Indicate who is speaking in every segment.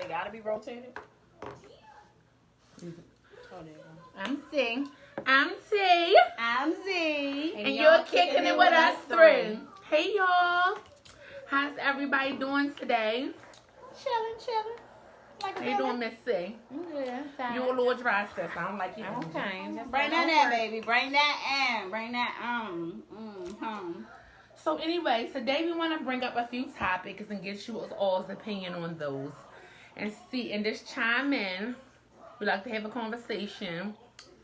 Speaker 1: it gotta be rotated?
Speaker 2: Mm-hmm.
Speaker 1: Oh, there you go.
Speaker 2: I'm C. I'm T.
Speaker 1: I'm Z.
Speaker 2: And you're kicking it with us three. Hey, y'all. How's everybody doing today?
Speaker 1: Chilling. Like
Speaker 2: How you doing, Miss C?
Speaker 3: Yeah,
Speaker 2: You a little dry, sis. I don't like you.
Speaker 3: okay.
Speaker 1: Bring that in, baby. Bring that in. Bring that
Speaker 2: So anyway, today we want to bring up a few topics and get you all's opinion on those. And just chime in. We like to have a conversation.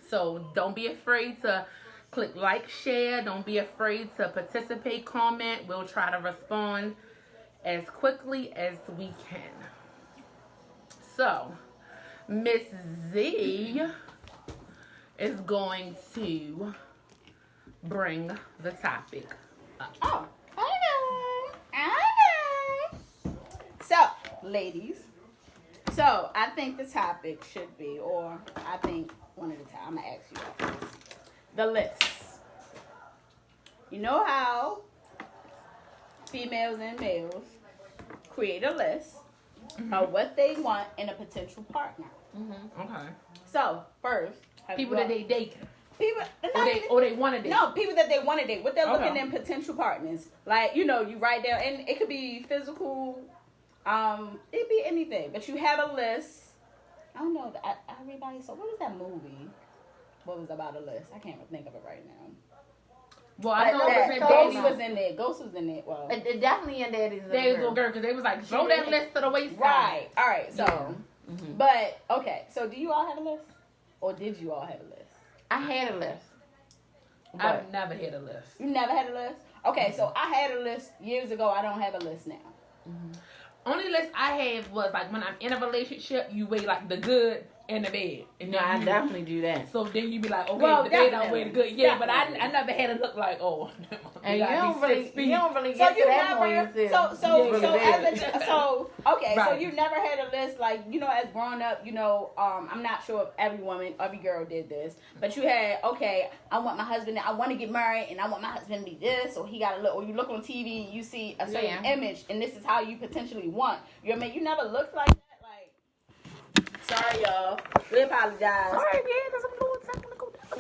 Speaker 2: So don't be afraid to click like, share. Don't be afraid to participate, comment. We'll try to respond as quickly as we can. So, Miss Z is going to bring the topic up.
Speaker 1: Oh, okay. So, ladies. So, I think the topic should be, or I think one at a time, I'm going to ask you all this. The lists. You know how females and males create a list of what they want in a potential partner.
Speaker 2: Okay.
Speaker 1: So, first,
Speaker 2: People that they date.
Speaker 1: People,
Speaker 2: Or they want to date.
Speaker 1: No, people that they want to date. What they're looking
Speaker 2: Okay.
Speaker 1: in potential partners. Like, you write down, and it could be physical, it could be anything. But you have a list. I don't know. Everybody, so what was that movie? What was about a list? I can't think of it right now.
Speaker 2: Well, I know
Speaker 1: That
Speaker 2: it
Speaker 1: Ghost
Speaker 2: was
Speaker 1: was in there. Ghost was in there. Well,
Speaker 3: It definitely in Daddy's
Speaker 2: little girl because they was like, throw that list to the wayside.
Speaker 1: right. All right. So,
Speaker 2: Yeah.
Speaker 1: but, okay. So, do you all have a list? Or did you all have a list?
Speaker 3: I had a list.
Speaker 2: I've never had a list.
Speaker 1: You never had a list? Okay, so I had a list years ago. I don't have a list now.
Speaker 2: Only list I have was like when I'm in a relationship, you weigh like the good and the bad. And
Speaker 3: No,
Speaker 2: then
Speaker 3: I
Speaker 2: you-
Speaker 3: definitely do that.
Speaker 2: So then you be like, okay,
Speaker 1: Well,
Speaker 2: the bad
Speaker 1: definitely.
Speaker 2: outweigh the good. Yeah, but I
Speaker 1: Definitely.
Speaker 2: never had it look like, oh.
Speaker 3: And
Speaker 2: gotta be 6 feet.
Speaker 3: you don't really
Speaker 1: So
Speaker 3: get
Speaker 1: you
Speaker 3: to that point
Speaker 1: never,
Speaker 3: until
Speaker 1: so
Speaker 3: you really big.
Speaker 1: okay, so
Speaker 2: Right.
Speaker 1: you never had a list like, as growing up, I'm not sure if every woman, every girl did this, but you had, okay, I want my husband, I want to get married, and I want my husband to be this, or he got to look, or you look on TV and you see a certain
Speaker 3: Yeah.
Speaker 1: image, and this is how you potentially want. You never looked like that, like, sorry y'all, we apologize.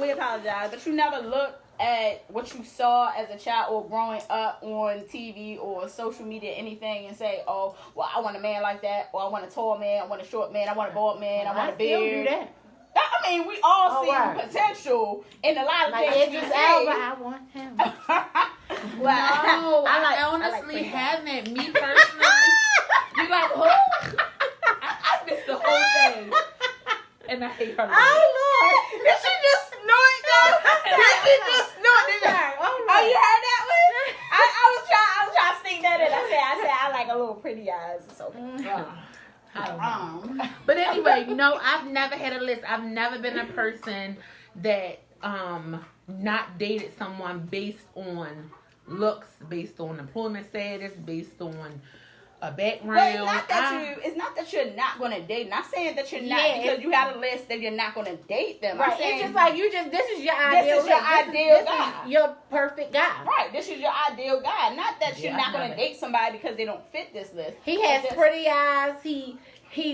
Speaker 1: We apologize, but you never looked at what you saw as a child or growing up on TV or social media, anything, and say, oh, well, I want a man like that, or I want a tall man, I want a short man, I want a bald man, I want a
Speaker 3: still
Speaker 1: beard.
Speaker 3: do that.
Speaker 1: I mean, we all
Speaker 3: Oh,
Speaker 1: see
Speaker 3: right.
Speaker 1: potential in a lot of
Speaker 3: Like
Speaker 1: things we
Speaker 3: Idris
Speaker 1: see.
Speaker 3: Elba, I want him.
Speaker 2: No, I honestly haven't. Me personally, you like, who? I missed the whole thing. And I hate her.
Speaker 1: Oh, Lord. Did she just snort, though? Did she just snort? Oh, you heard that one? I was trying to sneak that in. I said, I like a little pretty eyes. So,
Speaker 2: I don't know. But anyway, no, I've never had a list. I've never been a person that not dated someone based on looks, based on employment status, based on a background.
Speaker 1: But it's not that you're not going to date. Not saying that you're not because you have a list that you're not going to date them.
Speaker 3: Right,
Speaker 1: I'm saying,
Speaker 3: it's just like this is your ideal
Speaker 1: is your
Speaker 3: list.
Speaker 1: ideal
Speaker 3: this
Speaker 1: guy.
Speaker 3: is your perfect guy.
Speaker 1: right, this is your ideal guy. Not that you're
Speaker 2: Yeah,
Speaker 1: not
Speaker 2: I
Speaker 1: going
Speaker 2: know
Speaker 1: to
Speaker 2: that.
Speaker 1: date somebody because they don't fit this list.
Speaker 3: He has
Speaker 1: It's just-
Speaker 3: pretty eyes. He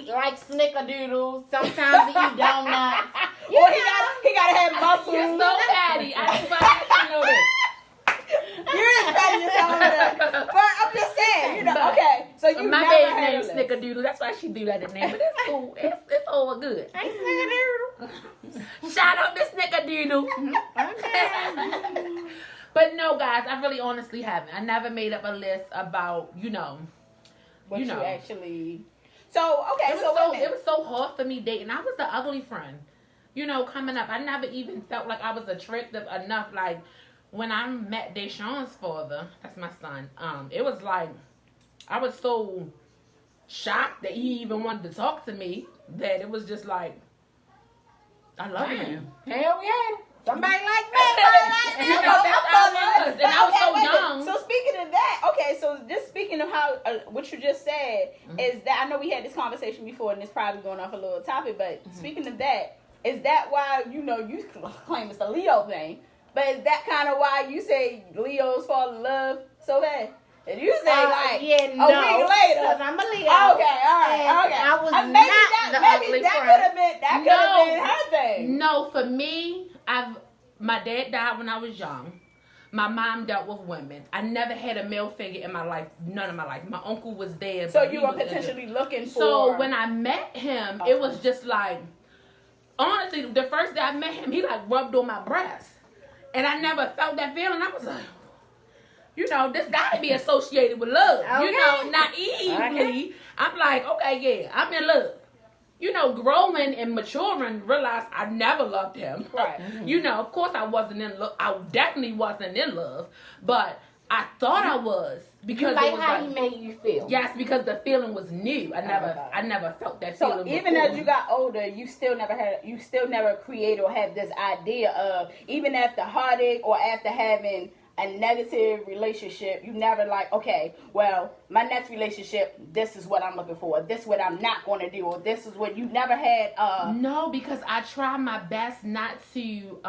Speaker 3: likes snickerdoodles. Sometimes he eat donuts.
Speaker 1: Or he got to have muscles.
Speaker 2: You're so fatty. I just want to know that.
Speaker 1: You're as fatty as all of that. But I'm just saying, okay. So you
Speaker 2: My
Speaker 1: never
Speaker 2: baby
Speaker 1: had a
Speaker 2: name's
Speaker 1: list.
Speaker 2: Snickerdoodle. That's why she do that in name. But it's cool. It's all good.
Speaker 3: Hey, snickerdoodle.
Speaker 2: Shout out to Snickerdoodle. But no, guys, I really honestly haven't. I never made up a list about,
Speaker 1: What you
Speaker 2: know.
Speaker 1: actually. So, okay.
Speaker 2: It was so hard for me dating. I was the ugly friend. Coming up, I never even felt like I was attractive enough. Like, when I met Deshaun's father, that's my son, it was like, I was so shocked that he even wanted to talk to me that it was just like, I love him.
Speaker 3: Hell yeah. Somebody like me.
Speaker 2: That's how I was. And I was so young.
Speaker 1: So speaking of that, okay, so just speaking of how, what you just said, is that, I know we had this conversation before, and it's probably going off a little topic, but speaking of that, is that why, you claim it's the Leo thing, but is that kind of why you say Leos fall in love so bad? And you say like
Speaker 3: yeah, no,
Speaker 1: a week later.
Speaker 3: because I'm a Leo.
Speaker 1: Okay, all right, okay.
Speaker 3: I was
Speaker 1: maybe
Speaker 3: not the
Speaker 1: maybe
Speaker 3: ugly
Speaker 1: that
Speaker 3: friend.
Speaker 1: could have been her thing.
Speaker 2: No, for me, my dad died when I was young. My mom dealt with women. I never had a male figure in my life. None of my life. My uncle was there.
Speaker 1: So
Speaker 2: but
Speaker 1: you
Speaker 2: he
Speaker 1: were
Speaker 2: was
Speaker 1: potentially looking for.
Speaker 2: So when I met him, it was just like, honestly, the first day I met him, he like rubbed on my breast. And I never felt that feeling. I was like, you know, this got to be associated with love.
Speaker 3: Okay.
Speaker 2: You know, naively,
Speaker 3: Okay.
Speaker 2: I'm like, okay, yeah, I'm in love. You know, growing and maturing, realized I never loved him.
Speaker 1: Right.
Speaker 2: You know, of course I wasn't in love. I definitely wasn't in love. But I thought I was. Because
Speaker 3: You like
Speaker 2: it was
Speaker 3: how
Speaker 2: like,
Speaker 3: he made you feel.
Speaker 2: yes, because the feeling was new. I never felt that feeling
Speaker 1: So even
Speaker 2: before.
Speaker 1: as you got older, you still never created or have this idea of, even after heartache or after having a negative relationship, you never like, okay, well, my next relationship, this is what I'm looking for. This is what I'm not going to do. Or this is what you never had.
Speaker 2: No, because I try my best not to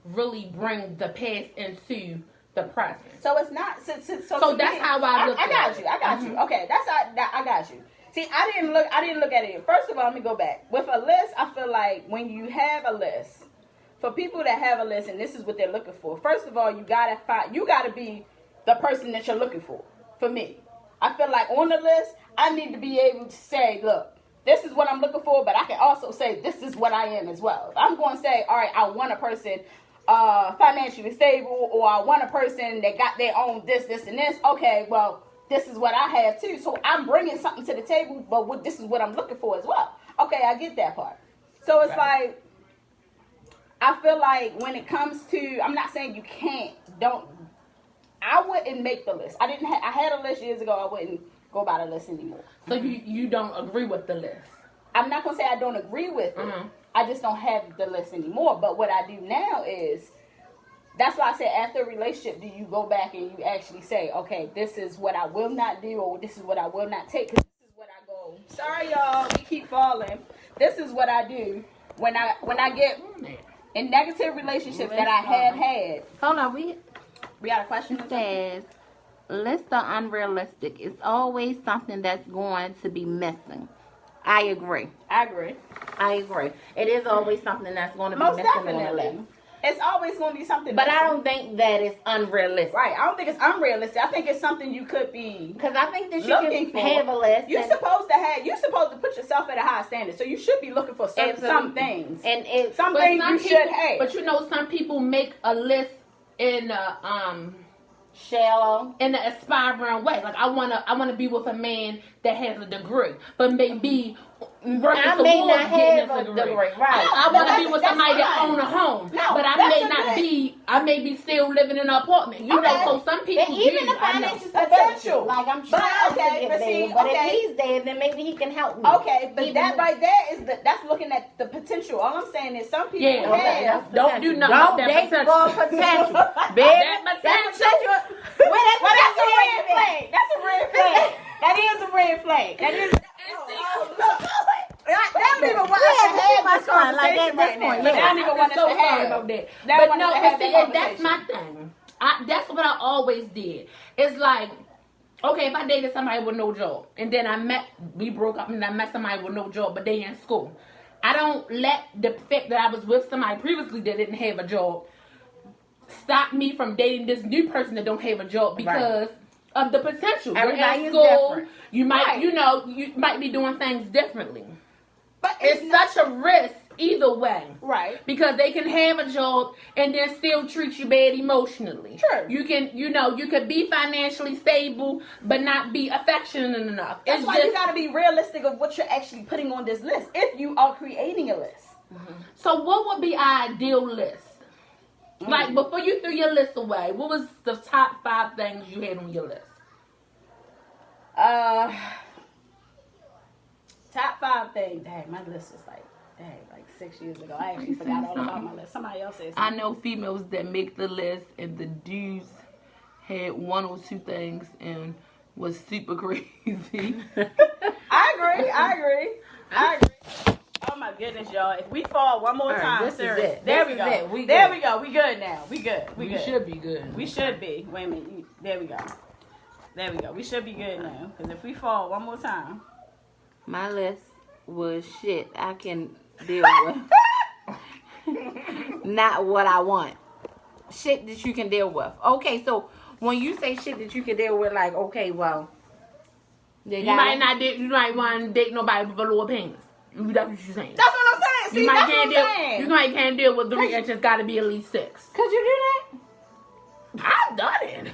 Speaker 2: really bring the past into the present.
Speaker 1: So it's not. So
Speaker 2: that's how I look
Speaker 1: I got
Speaker 2: at
Speaker 1: you.
Speaker 2: it.
Speaker 1: I got you. Okay, I got you. See, I didn't look at it. First of all, let me go back. With a list, I feel like when you have a list, for people that have a list and this is what they're looking for, first of all, you gotta be the person that you're looking for. For me, I feel like on the list, I need to be able to say, look, this is what I'm looking for, but I can also say this is what I am as well. If I'm going to say, all right, I want a person financially stable, or I want a person that got their own this, and this. Okay, well, this is what I have too. So I'm bringing something to the table, but this is what I'm looking for as well. Okay, I get that part. So it's like, I feel like when it comes to, I'm not saying you I wouldn't make the list. I had a list years ago. I wouldn't go by the list anymore.
Speaker 2: So you don't agree with the list?
Speaker 1: I'm not going to say I don't agree with it.
Speaker 2: Mm-hmm.
Speaker 1: I just don't have the list anymore. But what I do now is, that's why I said after a relationship, do you go back and you actually say, okay, this is what I will not do, or this is what I will not take. Because this is what I go, sorry y'all, we keep falling. This is what I do when I get in negative relationships that I have had.
Speaker 3: Hold on, we
Speaker 1: got a question?
Speaker 3: says, list or unrealistic. It's always something that's going to be missing. I agree.
Speaker 1: I agree.
Speaker 3: It is always something that's going to be
Speaker 1: Most
Speaker 3: missing on the
Speaker 1: definitely.
Speaker 3: list.
Speaker 1: It's always going to be something.
Speaker 3: But
Speaker 1: missing.
Speaker 3: I don't think that it's unrealistic.
Speaker 1: Right. I don't think it's unrealistic. I think it's something you could be.
Speaker 3: Because I think that you
Speaker 1: looking
Speaker 3: can
Speaker 1: for.
Speaker 3: have a list.
Speaker 1: You're supposed to put yourself at a high standard. So you should be looking for some things.
Speaker 3: And
Speaker 1: some things you should have.
Speaker 2: But you know, some people make a list in
Speaker 3: shallow,
Speaker 2: in an aspiring way. Like I wanna be with a man that has a degree, but maybe working
Speaker 3: I
Speaker 2: towards
Speaker 3: may not
Speaker 2: getting
Speaker 3: have
Speaker 2: a
Speaker 3: a
Speaker 2: degree.
Speaker 3: degree, right.
Speaker 2: I want to be with somebody that
Speaker 1: fine.
Speaker 2: own a home,
Speaker 1: No,
Speaker 2: but I
Speaker 1: that's
Speaker 2: may
Speaker 1: a
Speaker 2: not
Speaker 1: good-
Speaker 2: be. I may be still living in an apartment. You
Speaker 1: Okay.
Speaker 2: know, so some people
Speaker 3: But even
Speaker 2: do.
Speaker 3: the
Speaker 2: I know.
Speaker 3: financial
Speaker 1: Potential.
Speaker 3: stability, like I'm
Speaker 1: But,
Speaker 3: trying
Speaker 1: okay,
Speaker 3: to get
Speaker 1: but
Speaker 3: there,
Speaker 1: see,
Speaker 3: but
Speaker 1: okay.
Speaker 3: if he's there, then maybe he can help me.
Speaker 1: Okay, but
Speaker 3: Even
Speaker 1: that
Speaker 3: more.
Speaker 1: right there is that's looking at the potential. All I'm saying is some people
Speaker 2: Yeah, okay.
Speaker 1: have.
Speaker 2: Don't do nothing
Speaker 3: Don't
Speaker 2: with that
Speaker 3: date
Speaker 2: potential.
Speaker 3: for potential. Baby,
Speaker 2: That
Speaker 3: that
Speaker 2: potential.
Speaker 3: potential. Well,
Speaker 1: That's a red flag. That's a red flag. That is a red flag. That is. Look. They don't even want us to have this conversation right now. They don't even want us
Speaker 2: so
Speaker 1: to
Speaker 2: sorry
Speaker 1: have.
Speaker 2: about that.
Speaker 1: They
Speaker 2: But
Speaker 1: don't want
Speaker 2: no,
Speaker 1: us to
Speaker 2: but
Speaker 1: have
Speaker 2: see,
Speaker 1: that
Speaker 2: and that's my thing. That's what I always did. It's like, okay, if I dated somebody with no job, and then we broke up, and I met somebody with no job, but they in school. I don't let the fact that I was with somebody previously that didn't have a job stop me from dating this new person that don't have a job because of the potential. You're
Speaker 3: Everybody
Speaker 2: in
Speaker 3: is
Speaker 2: school.
Speaker 3: different.
Speaker 2: You might,
Speaker 1: Right.
Speaker 2: you might be doing things differently.
Speaker 1: But
Speaker 2: It's such a risk either way.
Speaker 1: right.
Speaker 2: Because they can have a job and then still treat you bad emotionally.
Speaker 1: True.
Speaker 2: You could be financially stable but not be affectionate enough.
Speaker 1: That's why you gotta be realistic of what you're actually putting on this list. If you are creating a list.
Speaker 2: So what would be our ideal list? Like before you threw your list away, what was the top 5 things you had on your list?
Speaker 1: Top 5 things. Dang, my list is like 6 years ago. I actually forgot all about my list. Somebody else said
Speaker 2: I
Speaker 1: something.
Speaker 2: know females that make the list and the dudes had 1 or 2 things and was super crazy.
Speaker 1: I agree. Oh my goodness, y'all. If we fall one more
Speaker 3: All right,
Speaker 1: time,
Speaker 3: this is
Speaker 1: serious.
Speaker 3: it.
Speaker 1: There
Speaker 3: This
Speaker 1: we
Speaker 3: is
Speaker 1: go.
Speaker 3: it. We
Speaker 1: There
Speaker 3: good.
Speaker 1: we go. We good now. We good.
Speaker 2: We should be good.
Speaker 1: We should be. Wait a minute. There we go. There we go. We should be good now. Because if we fall one more time.
Speaker 3: My list was shit I can deal with. Not what I want. Shit that you can deal with. Okay, so when you say shit that you can deal with, like, okay, well,
Speaker 2: you might want to date nobody with a lower penis. That's what you're saying.
Speaker 1: That's what I'm saying. See, that's what I'm saying.
Speaker 2: You might can't deal with 3 inches. Got to be at least 6.
Speaker 3: Could you do that?
Speaker 2: I've done it.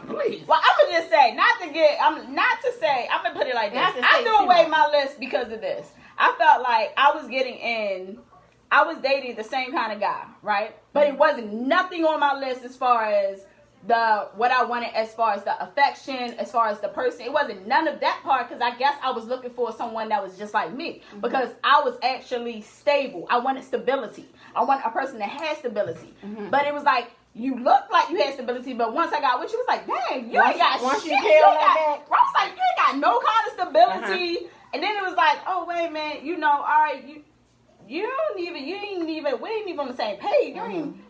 Speaker 2: Please.
Speaker 1: Well, I'm gonna just say, I'm gonna put it like this. I threw away my list because of this. I felt like I was dating the same kind of guy, right? But it wasn't nothing on my list as far as what I wanted, as far as the affection, as far as the person. It wasn't none of that part, because I guess I was looking for someone that was just like me, because I was actually stable. I wanted stability. I wanted a person that had stability. But it was like, you look like you had stability, but once I got with you, it was like, dang, you ain't got shit. I was like, you ain't got no kind of stability. And then it was like, oh wait, man, all right, we ain't even on the same page.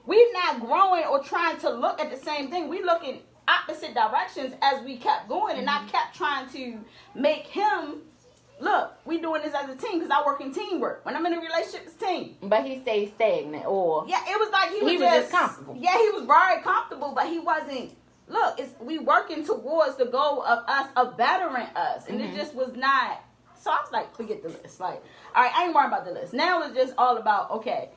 Speaker 1: We're not growing or trying to look at the same thing. We look in opposite directions as we kept going, and I kept trying to make him look. We doing this as a team, because I work in teamwork. When I'm in a relationship, it's team.
Speaker 3: But he stayed stagnant, or
Speaker 1: yeah, it was like he was just comfortable. Yeah, he was very comfortable, but he wasn't. Look, we working towards the goal of us, of bettering us, and it just was not. So I was like, forget the list. Like, all right, I ain't worried about the list. Now it's just all about, okay,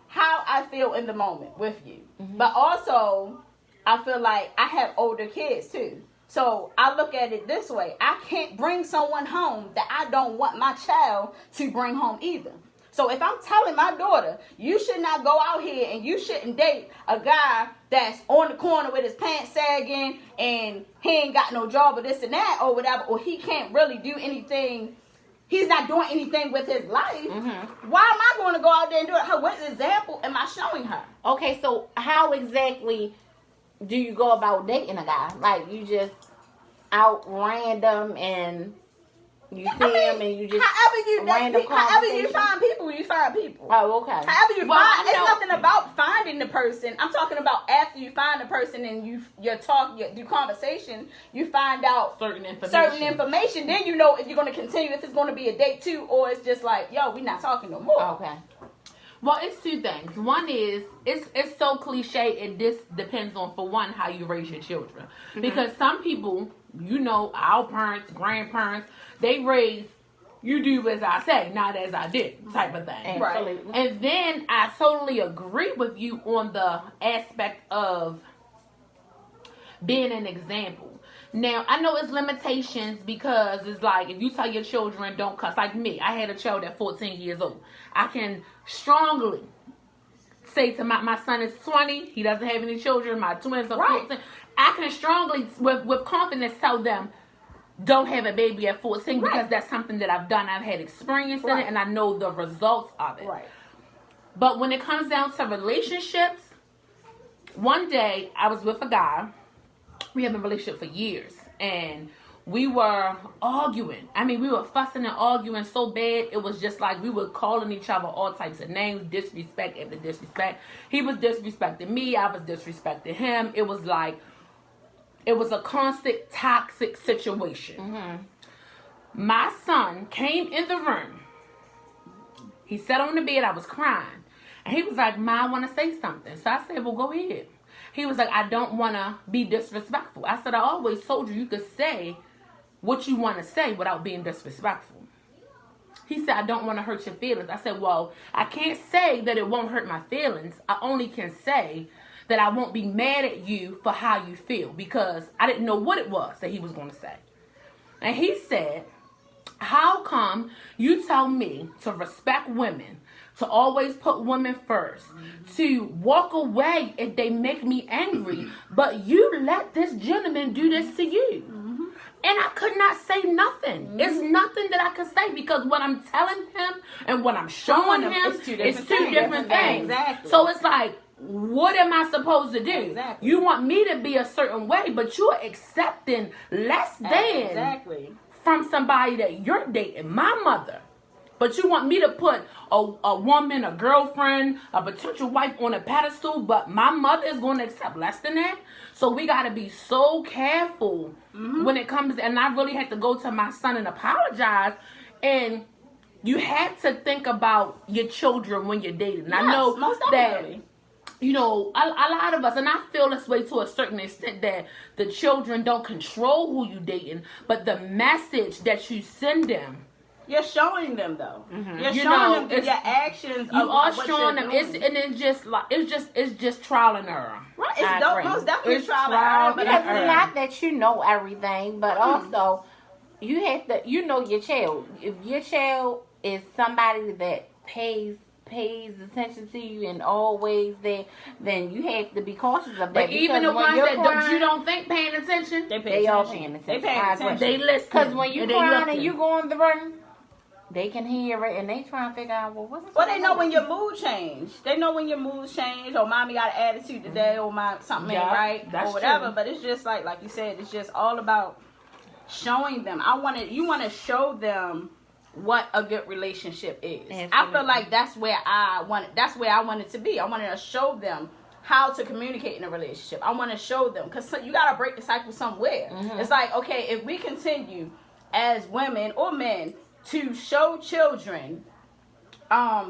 Speaker 1: how I feel in the moment with you. But also, I feel like I have older kids too. So I look at it this way. I can't bring someone home that I don't want my child to bring home either. So if I'm telling my daughter, you should not go out here and you shouldn't date a guy that's on the corner with his pants sagging and he ain't got no job or this and that or whatever, or he can't really do anything. He's not doing anything with his life. Why am I going to go out there and do it? What example am I showing her?
Speaker 3: Okay, so how exactly do you go about dating a guy? Like, you just out random and you see him and you just
Speaker 1: however you find people, you find people.
Speaker 3: Oh, okay.
Speaker 1: However you find, it's nothing about finding the person. I'm talking about after you find the person and you do conversation, you find out certain information. Then you know if you're going to continue, if it's going to be a date too, or it's just like, yo, we're not talking no more.
Speaker 3: Okay.
Speaker 2: Well, it's 2 things. One is, it's so cliche, this depends on, for one, how you raise your children. Because some people, our parents, grandparents, they raise, you do as I say, not as I did, type of thing.
Speaker 1: Right.
Speaker 2: And then I totally agree with you on the aspect of being an example. Now, I know it's limitations, because it's like, if you tell your children don't cuss, like me, I had a child at 14 years old. I can strongly say to my son is 20, he doesn't have any children, my twins are 14. I can strongly, with confidence, tell them, don't have a baby at 14, because that's something that I've done. I've had experience in it, and I know the results of it. Right. But when it comes down to relationships, one day I was with a guy. We have been in a relationship for years, and we were arguing. I mean, we were fussing and arguing so bad, it was just like we were calling each other all types of names, disrespect after disrespect. He was disrespecting me, I was disrespecting him. It was like, it was a constant toxic situation. My son came in the room. He sat on the bed, I was crying. And he was like, Ma, I want to say something. So I said, well, go ahead. He was like, I don't want to be disrespectful. I said, I always told you could say what you want to say without being disrespectful. He said, I don't want to hurt your feelings. I said, well, I can't say that it won't hurt my feelings. I only can say that I won't be mad at you for how you feel, because I didn't know what it was that he was going to say. And he said, how come you tell me to respect women, to always put women first, to walk away if they make me angry, but you let this gentleman do this to you? And I could not say nothing. It's nothing that I could say, because what I'm telling him and what I'm showing him is two different things. Exactly. So it's like, what am I supposed to do? Exactly. You want me to be a certain way, but you're accepting less than from somebody that you're dating. My mother But you want me to put a woman, a girlfriend, a potential wife on a pedestal, but my mother is going to accept less than that? So we got to be so careful when it comes, and I really had to go to my son and apologize. And you have to think about your children when you're dating. And
Speaker 1: Yes,
Speaker 2: I know
Speaker 1: most
Speaker 2: that,
Speaker 1: definitely.
Speaker 2: you know, a lot of us, and I feel this way to a certain extent, that the children don't control who you dating, but the message that you send them.
Speaker 1: You're showing them though. You're
Speaker 2: You
Speaker 1: showing
Speaker 2: know,
Speaker 1: them through your actions.
Speaker 2: You
Speaker 1: of
Speaker 2: are
Speaker 1: what
Speaker 2: showing
Speaker 1: you're
Speaker 2: them.
Speaker 1: doing.
Speaker 2: It's just trial and error.
Speaker 1: Right,
Speaker 3: I
Speaker 1: it's
Speaker 3: agree.
Speaker 1: most definitely
Speaker 2: It's
Speaker 1: trial
Speaker 2: trial
Speaker 1: and error.
Speaker 3: Because
Speaker 2: and
Speaker 3: it's not that you know everything, but also you have to, you know your child. If your child is somebody that pays attention to you in all ways, then you have to be cautious of that.
Speaker 2: But even the
Speaker 3: because when
Speaker 2: ones
Speaker 3: you're
Speaker 2: that
Speaker 3: crying,
Speaker 2: you don't think paying attention,
Speaker 1: They
Speaker 3: all
Speaker 1: attention.
Speaker 3: paying attention.
Speaker 1: They paying
Speaker 3: I agree.
Speaker 1: attention.
Speaker 2: they listen.
Speaker 3: because when you
Speaker 2: and they
Speaker 3: crying
Speaker 2: looking.
Speaker 3: and you going through, they can hear it and they trying to figure out what's.
Speaker 1: Well, they know
Speaker 3: going
Speaker 1: when
Speaker 3: on.
Speaker 1: your mood change. They know when your mood change, or mommy got an attitude today, or something ain't
Speaker 2: Yeah,
Speaker 1: right,
Speaker 2: that's
Speaker 1: or whatever.
Speaker 2: true.
Speaker 1: But it's just like you said, it's just all about showing them. You want to show them what a good relationship is.
Speaker 3: Absolutely.
Speaker 1: I feel like that's where I wanted to be. I wanted to show them how to communicate in a relationship. I want to show them, because you got to break the cycle somewhere. It's like, okay, if we continue as women or men to show children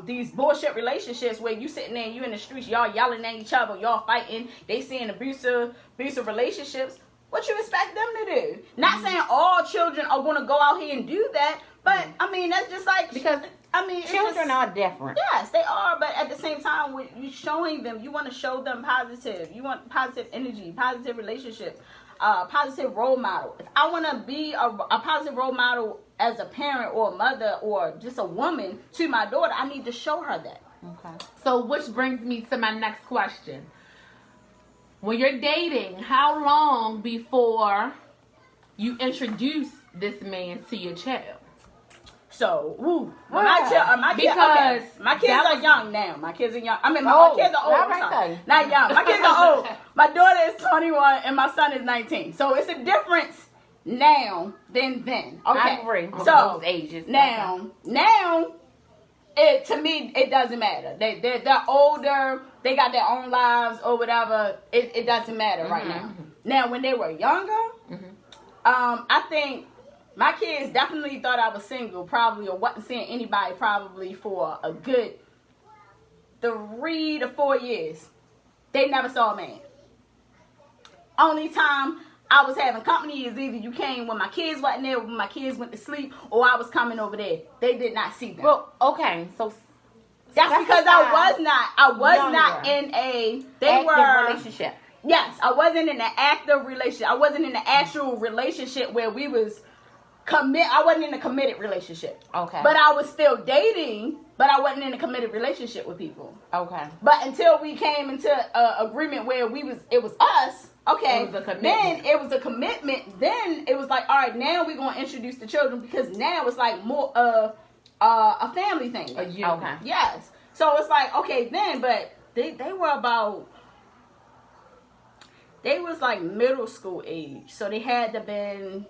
Speaker 1: these bullshit relationships where you sitting there, you in the streets, y'all yelling at each other, y'all fighting, they seeing abusive relationships, what you expect them to do? Not saying all children are going to go out here and do that, but I mean, that's just like,
Speaker 3: Because
Speaker 1: I mean, it's
Speaker 3: children
Speaker 1: just,
Speaker 3: are different.
Speaker 1: yes, they are, but at the same time, when you showing them, you want to show them positive. You want positive energy, positive relationships, positive role model. If I want to be a positive role model as a parent or a mother or just a woman to my daughter, I need to show her that.
Speaker 3: Okay.
Speaker 2: So, which brings me to my next question. When you're dating, how long before you introduce this man to your child?
Speaker 1: So,
Speaker 3: Wow.
Speaker 1: my kids,
Speaker 2: Because
Speaker 1: my kids
Speaker 2: that
Speaker 1: are
Speaker 2: was-
Speaker 1: young now. My kids are young. I mean, my
Speaker 3: Oh,
Speaker 1: kids are old.
Speaker 3: all
Speaker 1: I'm
Speaker 3: right,
Speaker 1: sorry.
Speaker 3: so.
Speaker 1: Not young. My kids are old. My daughter is 21 and my son is 19. So it's a difference now than then. Okay.
Speaker 3: I agree with
Speaker 1: So
Speaker 3: those ages.
Speaker 1: now, to me, it doesn't matter. They're older. They got their own lives or whatever. It doesn't matter right now. Now, when they were younger, I think my kids definitely thought I was single, probably, or wasn't seeing anybody probably for a good 3 to 4 years. They never saw a man. Only time I was having company is either you came when my kids wasn't there, when my kids went to sleep, or I was coming over there. They did not see them.
Speaker 3: Well, okay, so
Speaker 1: That's because I was
Speaker 3: younger.
Speaker 1: not in a,
Speaker 3: active relationship.
Speaker 1: yes, I wasn't in an active relationship. I wasn't in an actual relationship where we was I wasn't in a committed relationship.
Speaker 3: Okay.
Speaker 1: But I was still dating, but I wasn't in a committed relationship with people.
Speaker 3: Okay.
Speaker 1: But until we came into an agreement where it was us, okay,
Speaker 2: It was a commitment.
Speaker 1: then it was a commitment. Then it was like, all right, now we're going to introduce the children, because now it's like more of a family thing.
Speaker 3: Okay.
Speaker 1: Yes. So it's like, okay, then, but they were about, they was like middle school age. So they had to been,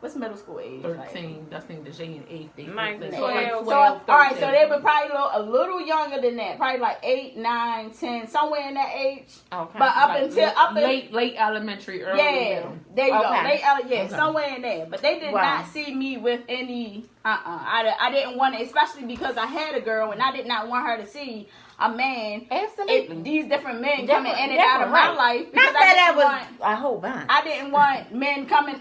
Speaker 1: what's middle school age? Like?
Speaker 2: 13. That's in the J and 8. They
Speaker 3: Like
Speaker 2: 13.
Speaker 3: 12,
Speaker 1: So, all right, so they were probably a little younger than that, probably like 8, 9, 10, somewhere in that age.
Speaker 3: Okay.
Speaker 1: But
Speaker 2: late elementary, early middle.
Speaker 1: there you
Speaker 3: Okay.
Speaker 1: go. Somewhere in there. But they did not see me with any. I didn't want to, especially because I had a girl and I did not want her to see a man.
Speaker 3: Absolutely.
Speaker 1: These different men coming in and out of
Speaker 3: Different,
Speaker 1: my
Speaker 3: right.
Speaker 1: life.
Speaker 3: Not
Speaker 1: because
Speaker 3: that was a whole bunch.
Speaker 1: I didn't want men coming.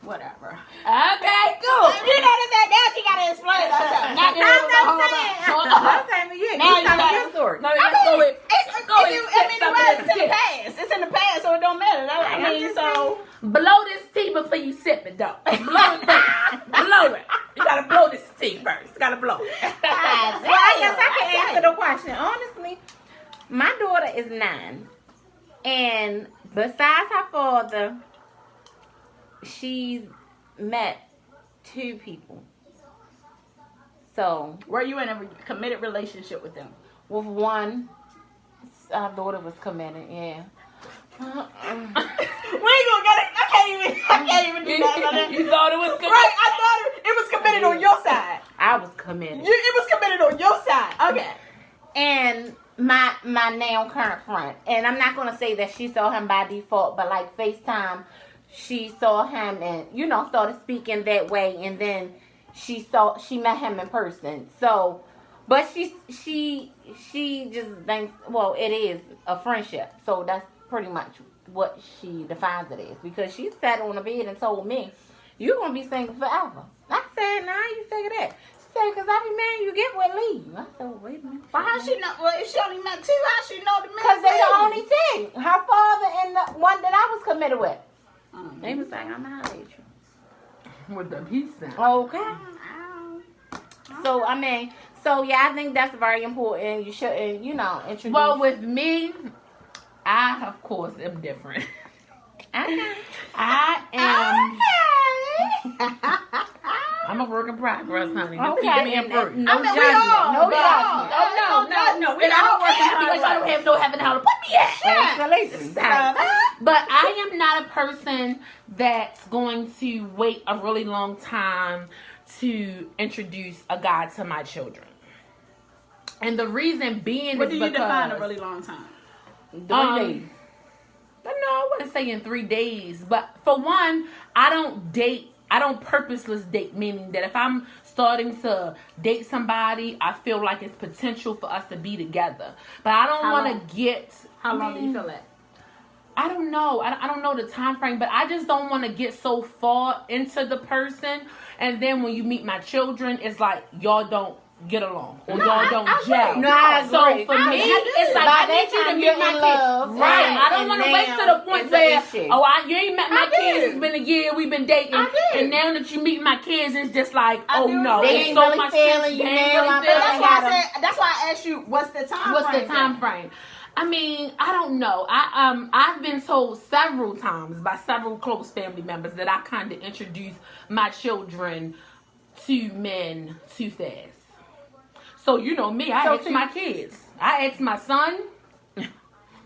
Speaker 1: Whatever.
Speaker 2: Okay, cool.
Speaker 1: You know that now she gotta explain herself. Not that it was a whole bunch. Now you got
Speaker 3: your story.
Speaker 2: No, let's go with.
Speaker 1: It's in the past, so it don't matter. I mean, so
Speaker 2: Blow this tea before you sip it, though. Blow it first. Blow it. You gotta blow this tea first. You gotta blow it.
Speaker 3: Well, I guess I can answer the question. Honestly, my daughter is 9. And besides her father, she's met 2 people. So,
Speaker 1: were you in a committed relationship with them?
Speaker 3: with one, our daughter was committed, yeah.
Speaker 1: We ain't gonna get it. I can't even do that.
Speaker 2: You thought it was good?
Speaker 1: Right, I thought it was committed on your side.
Speaker 3: I was committed.
Speaker 1: It was committed on your side. Okay.
Speaker 3: And my now current friend, and I'm not gonna say that she saw him by default, but like FaceTime, she saw him and started speaking that way, and then she met him in person. So, but she just thinks, well, it is a friendship. So that's pretty much what she defines it as, because she sat on the bed and told me, "You're gonna be single forever." I said, "Nah, you figure that." She said, "Cause every man you get will leave." I said, well, "Wait a minute."
Speaker 1: But how she know? Well, if she only met two, how she know the man?
Speaker 3: Cause they the only two. Her father and the one that I was committed with. They was like, "I'm not at you."
Speaker 2: With the peace sign.
Speaker 3: Okay. So I mean, yeah, I think that's very important. You should, introduce.
Speaker 2: Well, with me, I of course am different.
Speaker 3: Okay.
Speaker 2: I am. I'm a work in progress, honey. Just
Speaker 3: Okay.
Speaker 2: keep me in work.
Speaker 3: No
Speaker 1: I mean, we
Speaker 3: judgment.
Speaker 1: all-
Speaker 3: No
Speaker 1: we
Speaker 3: judgment.
Speaker 1: all-
Speaker 2: No.
Speaker 1: We
Speaker 2: And I
Speaker 1: all
Speaker 2: don't work
Speaker 1: work in
Speaker 2: because I don't
Speaker 1: progress.
Speaker 2: have no heaven how to put me at.
Speaker 3: Absolutely.
Speaker 2: But I am not a person that's going to wait a really long time to introduce a guy to my children. And the reason being
Speaker 1: What
Speaker 2: is
Speaker 1: do you
Speaker 2: because
Speaker 1: define a really long time?
Speaker 3: 3 days.
Speaker 2: No, I wouldn't say in 3 days. But for one, I don't purposeless date, meaning that if I'm starting to date somebody, I feel like it's potential for us to be together. But I don't
Speaker 1: How
Speaker 2: want
Speaker 1: long?
Speaker 2: to get...
Speaker 1: How long do you feel that?
Speaker 2: I don't know. I don't know the time frame, but I just don't want to get so far into the person. And then when you meet my children, it's like y'all don't get along or y'all don't gel.
Speaker 3: No, I
Speaker 2: So
Speaker 3: agree.
Speaker 2: for me, it's like
Speaker 3: By
Speaker 2: I need
Speaker 3: that
Speaker 2: you to
Speaker 3: time,
Speaker 2: meet
Speaker 3: you're
Speaker 2: my
Speaker 3: in
Speaker 2: kids.
Speaker 3: love,
Speaker 2: Right.
Speaker 3: and-
Speaker 2: I don't
Speaker 3: and
Speaker 2: want to wait to
Speaker 3: now
Speaker 2: the point
Speaker 3: it's an
Speaker 2: where,
Speaker 3: issue.
Speaker 2: you ain't met my
Speaker 1: I
Speaker 2: kids.
Speaker 1: do.
Speaker 2: It's been a year. We've been dating.
Speaker 1: I do.
Speaker 2: And now that you meet my kids, it's just like,
Speaker 1: I
Speaker 2: oh
Speaker 1: do.
Speaker 2: no.
Speaker 3: They
Speaker 2: It's
Speaker 3: ain't
Speaker 2: so
Speaker 3: really
Speaker 2: much
Speaker 3: feeling
Speaker 2: sense.
Speaker 3: you
Speaker 2: They
Speaker 3: now.
Speaker 2: ain't really
Speaker 3: I'm
Speaker 2: feeling
Speaker 1: That's
Speaker 2: you.
Speaker 1: why I said. That's why I asked you, what's the time?
Speaker 2: What's the
Speaker 1: frame
Speaker 2: time
Speaker 1: then?
Speaker 2: frame? I mean, I don't know. I've been told several times by several close family members that I kind of introduce my children to men too fast. So you know me, I ask my kids. I asked my son. He's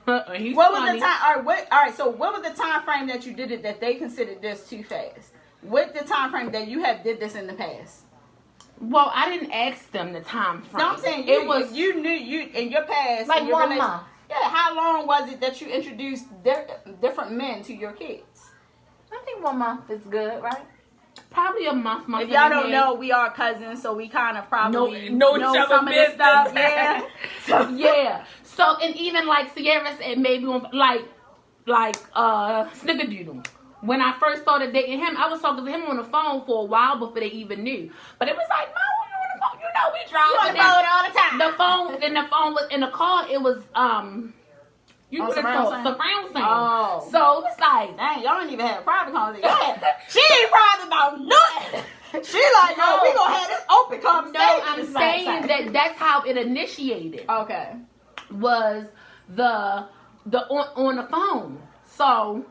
Speaker 1: What
Speaker 2: 20.
Speaker 1: was the time? All right. So what was the time frame that you did it that they considered this too fast? What the time frame that you have did this in the past?
Speaker 2: Well, I didn't ask them the time frame.
Speaker 1: No, I'm saying you knew in your past,
Speaker 3: Like
Speaker 1: in your
Speaker 3: 1 month.
Speaker 1: Yeah, how long was it that you introduced different men to your kids?
Speaker 3: I think 1 month is good, right?
Speaker 2: Probably a month.
Speaker 1: If y'all don't know, we are cousins, so we kind of probably
Speaker 2: know each
Speaker 1: know
Speaker 2: other's
Speaker 1: some of this
Speaker 2: business.
Speaker 1: stuff. Yeah. So,
Speaker 2: Yeah. So and even like Sierra said, maybe on like Snickerdoodle. When I first started dating him, I was talking to him on the phone for a while before they even knew. But it was like, no, you on the phone. You know, we
Speaker 1: you
Speaker 2: drive.
Speaker 1: on the phone all the time.
Speaker 2: The phone was in the car. It was you know what it's
Speaker 1: surround
Speaker 2: called,
Speaker 1: sound?
Speaker 2: surround sound.
Speaker 1: Oh.
Speaker 2: So it's like,
Speaker 1: Dang, y'all ain't even have a private conversation. She ain't private about nothing. She like, no, we gonna have this open conversation.
Speaker 2: no, I'm saying that's how it initiated.
Speaker 1: Okay.
Speaker 2: Was the on the phone. So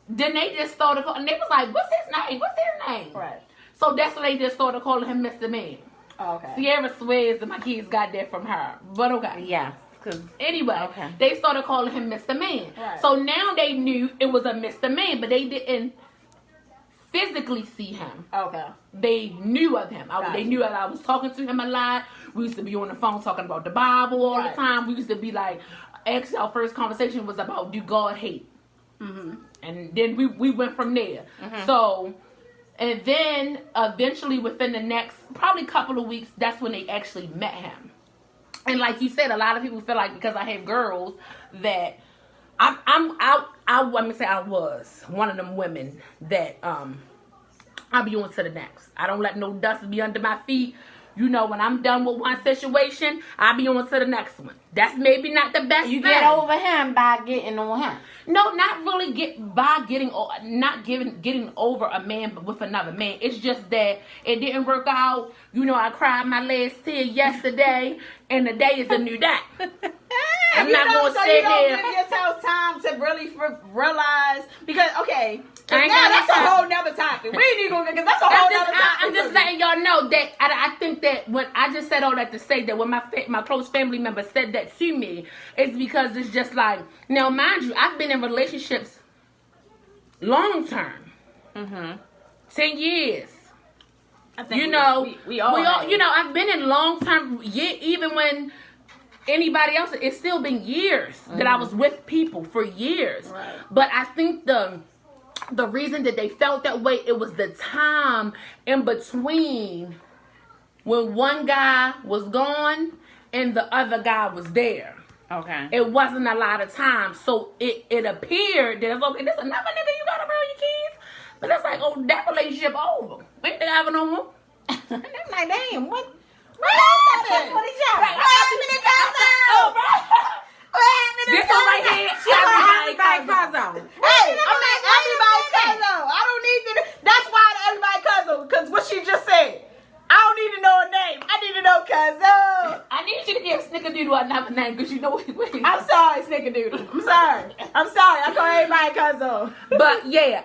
Speaker 2: then they just started and they was like, what's his name?
Speaker 1: Right.
Speaker 2: So that's when they just started calling him Mr. Man.
Speaker 1: Okay.
Speaker 2: Sierra swears that my kids got that from her. But okay.
Speaker 3: Yeah. Cause
Speaker 2: Anyway,
Speaker 3: Okay.
Speaker 2: they started calling him Mr. Man.
Speaker 1: Right.
Speaker 2: So now they knew it was a Mr. Man, but they didn't physically see him.
Speaker 1: Okay.
Speaker 2: They knew of him. They
Speaker 1: Gotcha.
Speaker 2: knew that I was talking to him a lot. We used to be on the phone talking about the Bible all
Speaker 1: Right.
Speaker 2: the time. We used to be like, actually, our first conversation was about, do God hate?
Speaker 1: Mm-hmm.
Speaker 2: And then we went from there. So, and then eventually within the next probably couple of weeks, that's when they actually met him. And like you said, a lot of people feel like because I have girls that I was one of them women that I'll be on to the next. I don't let no dust be under my feet. You know, when I'm done with one situation, I'll be on to the next one. That's maybe not the best
Speaker 3: you
Speaker 2: thing.
Speaker 3: get over him by getting on him.
Speaker 2: No, not really getting over a man but with another man. It's just that it didn't work out. You know, I cried my last tear yesterday, and today is a new day. I'm not going to
Speaker 1: so
Speaker 2: sit
Speaker 1: you don't
Speaker 2: here.
Speaker 1: give yourself time to really realize because okay,
Speaker 2: I ain't
Speaker 1: now
Speaker 2: got
Speaker 1: that's
Speaker 2: no
Speaker 1: a
Speaker 2: time.
Speaker 1: whole nother topic. We ain't even gonna because that's a whole nother topic.
Speaker 2: I'm just letting y'all know that I think that when I just said all that to say that when my close family member said that to me, it's because it's just like, now mind you, I've been in relationships long term, 10 years.
Speaker 1: I think
Speaker 2: you know,
Speaker 1: we all
Speaker 2: you know, I've been in long term, even when anybody else, it's still been years that I was with people for years.
Speaker 1: Right.
Speaker 2: But I think the reason that they felt that way, it was the time in between when one guy was gone and the other guy was there.
Speaker 3: Okay.
Speaker 2: It wasn't a lot of time, so it appeared that it's okay. This another nigga you got around your kids, but it's like, oh, that relationship over. We ain't having no more.
Speaker 3: I'm like, damn, what?
Speaker 1: happened?
Speaker 3: What is y'all?
Speaker 1: What happened to Cuzzo?
Speaker 2: Oh, right.
Speaker 1: What happened to
Speaker 2: This one right here,
Speaker 3: Everybody
Speaker 2: Cuzzo.
Speaker 3: Cuzzo.
Speaker 1: Hey, I'm not everybody's Cuzzo. I don't need to. That's why everybody Cuzzo, because what she just said. I don't need to know a name. I need to know Cuzzo.
Speaker 2: I need you to give Snickerdoodle another name because you know what.
Speaker 1: I'm sorry, Snickerdoodle. I'm sorry. I call everybody Cuzzo.
Speaker 2: But yeah,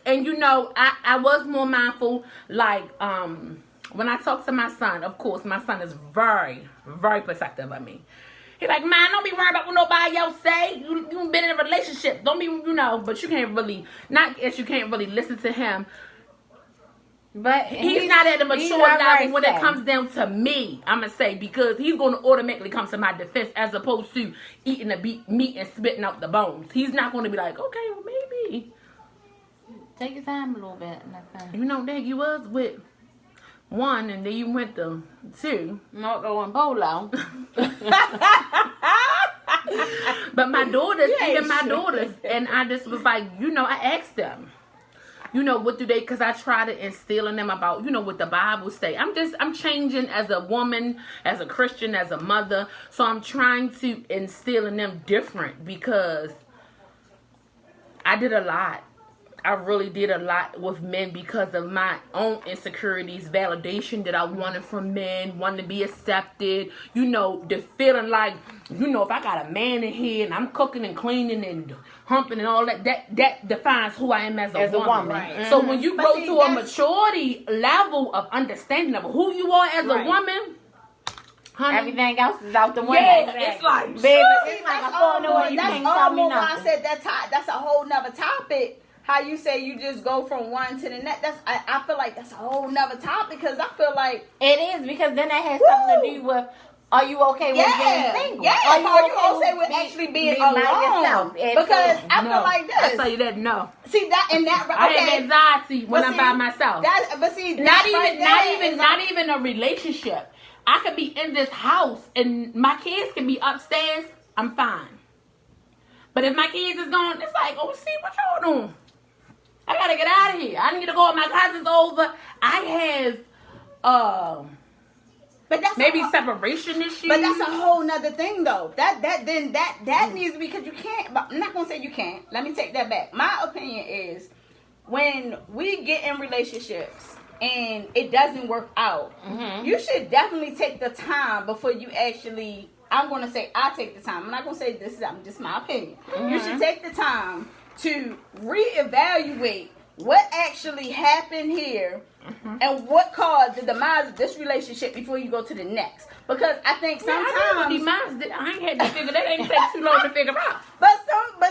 Speaker 2: and you know, I was more mindful, like, when I talk to my son, of course, my son is very, very protective of me. He's like, man, don't be worried about what nobody else say. You been in a relationship. Don't be, you know, but you can't really listen to him.
Speaker 3: But
Speaker 2: He's not at a mature level when it comes down to me, I'm going to say, because he's going to automatically come to my defense as opposed to eating the meat and spitting out the bones. He's not going to be like, okay, well, maybe.
Speaker 3: Take your time a little bit.
Speaker 2: You know, Dad, you was with one and then you went to two.
Speaker 3: Not going polo.
Speaker 2: But my daughters, and I just was like, you know, I asked them, you know, what do they, because I try to instill in them about, you know, what the Bible say. I'm changing as a woman, as a Christian, as a mother. So I'm trying to instill in them different because I did a lot. I really did a lot with men because of my own insecurities, validation that I wanted from men, wanting to be accepted, you know, the feeling like, you know, if I got a man in here and I'm cooking and cleaning and humping and all that defines who I am as a woman.
Speaker 1: Right.
Speaker 2: Mm-hmm. So when you go to a maturity level of understanding of who you are as a woman, honey,
Speaker 3: everything else is out the window.
Speaker 2: Yeah, it's like,
Speaker 3: baby, it's like a phone away. You can't tell me nothing.
Speaker 1: I said that's a whole nother topic. How you say you just go from one to the next. I feel like that's a whole nother topic because I feel like
Speaker 3: it is, because then that has something to do with, are you okay with being single?
Speaker 1: Yeah,
Speaker 3: are you
Speaker 1: okay with actually being alone?
Speaker 3: Yourself?
Speaker 1: Because I feel like this.
Speaker 2: I tell you that, no.
Speaker 1: See that and that. Okay.
Speaker 2: I have anxiety when I'm by myself. Not even a relationship. I could be in this house and my kids can be upstairs. I'm fine. But if my kids is gone, it's like, oh, see what y'all doing. I gotta get out of here. I need to go with my cousins over. I have
Speaker 1: but that's
Speaker 2: maybe separation issues.
Speaker 1: But that's a whole nother thing though. That needs to be, because you can't, but I'm not gonna say you can't. Let me take that back. My opinion is when we get in relationships and it doesn't work out, you should definitely take the time before you actually, I'm gonna say I take the time. I'm not gonna say this is just my opinion. You should take the time to reevaluate what actually happened here and what caused the demise of this relationship before you go to the next. Because I think sometimes
Speaker 2: I ain't had to figure that. Ain't take too long to figure out.
Speaker 1: But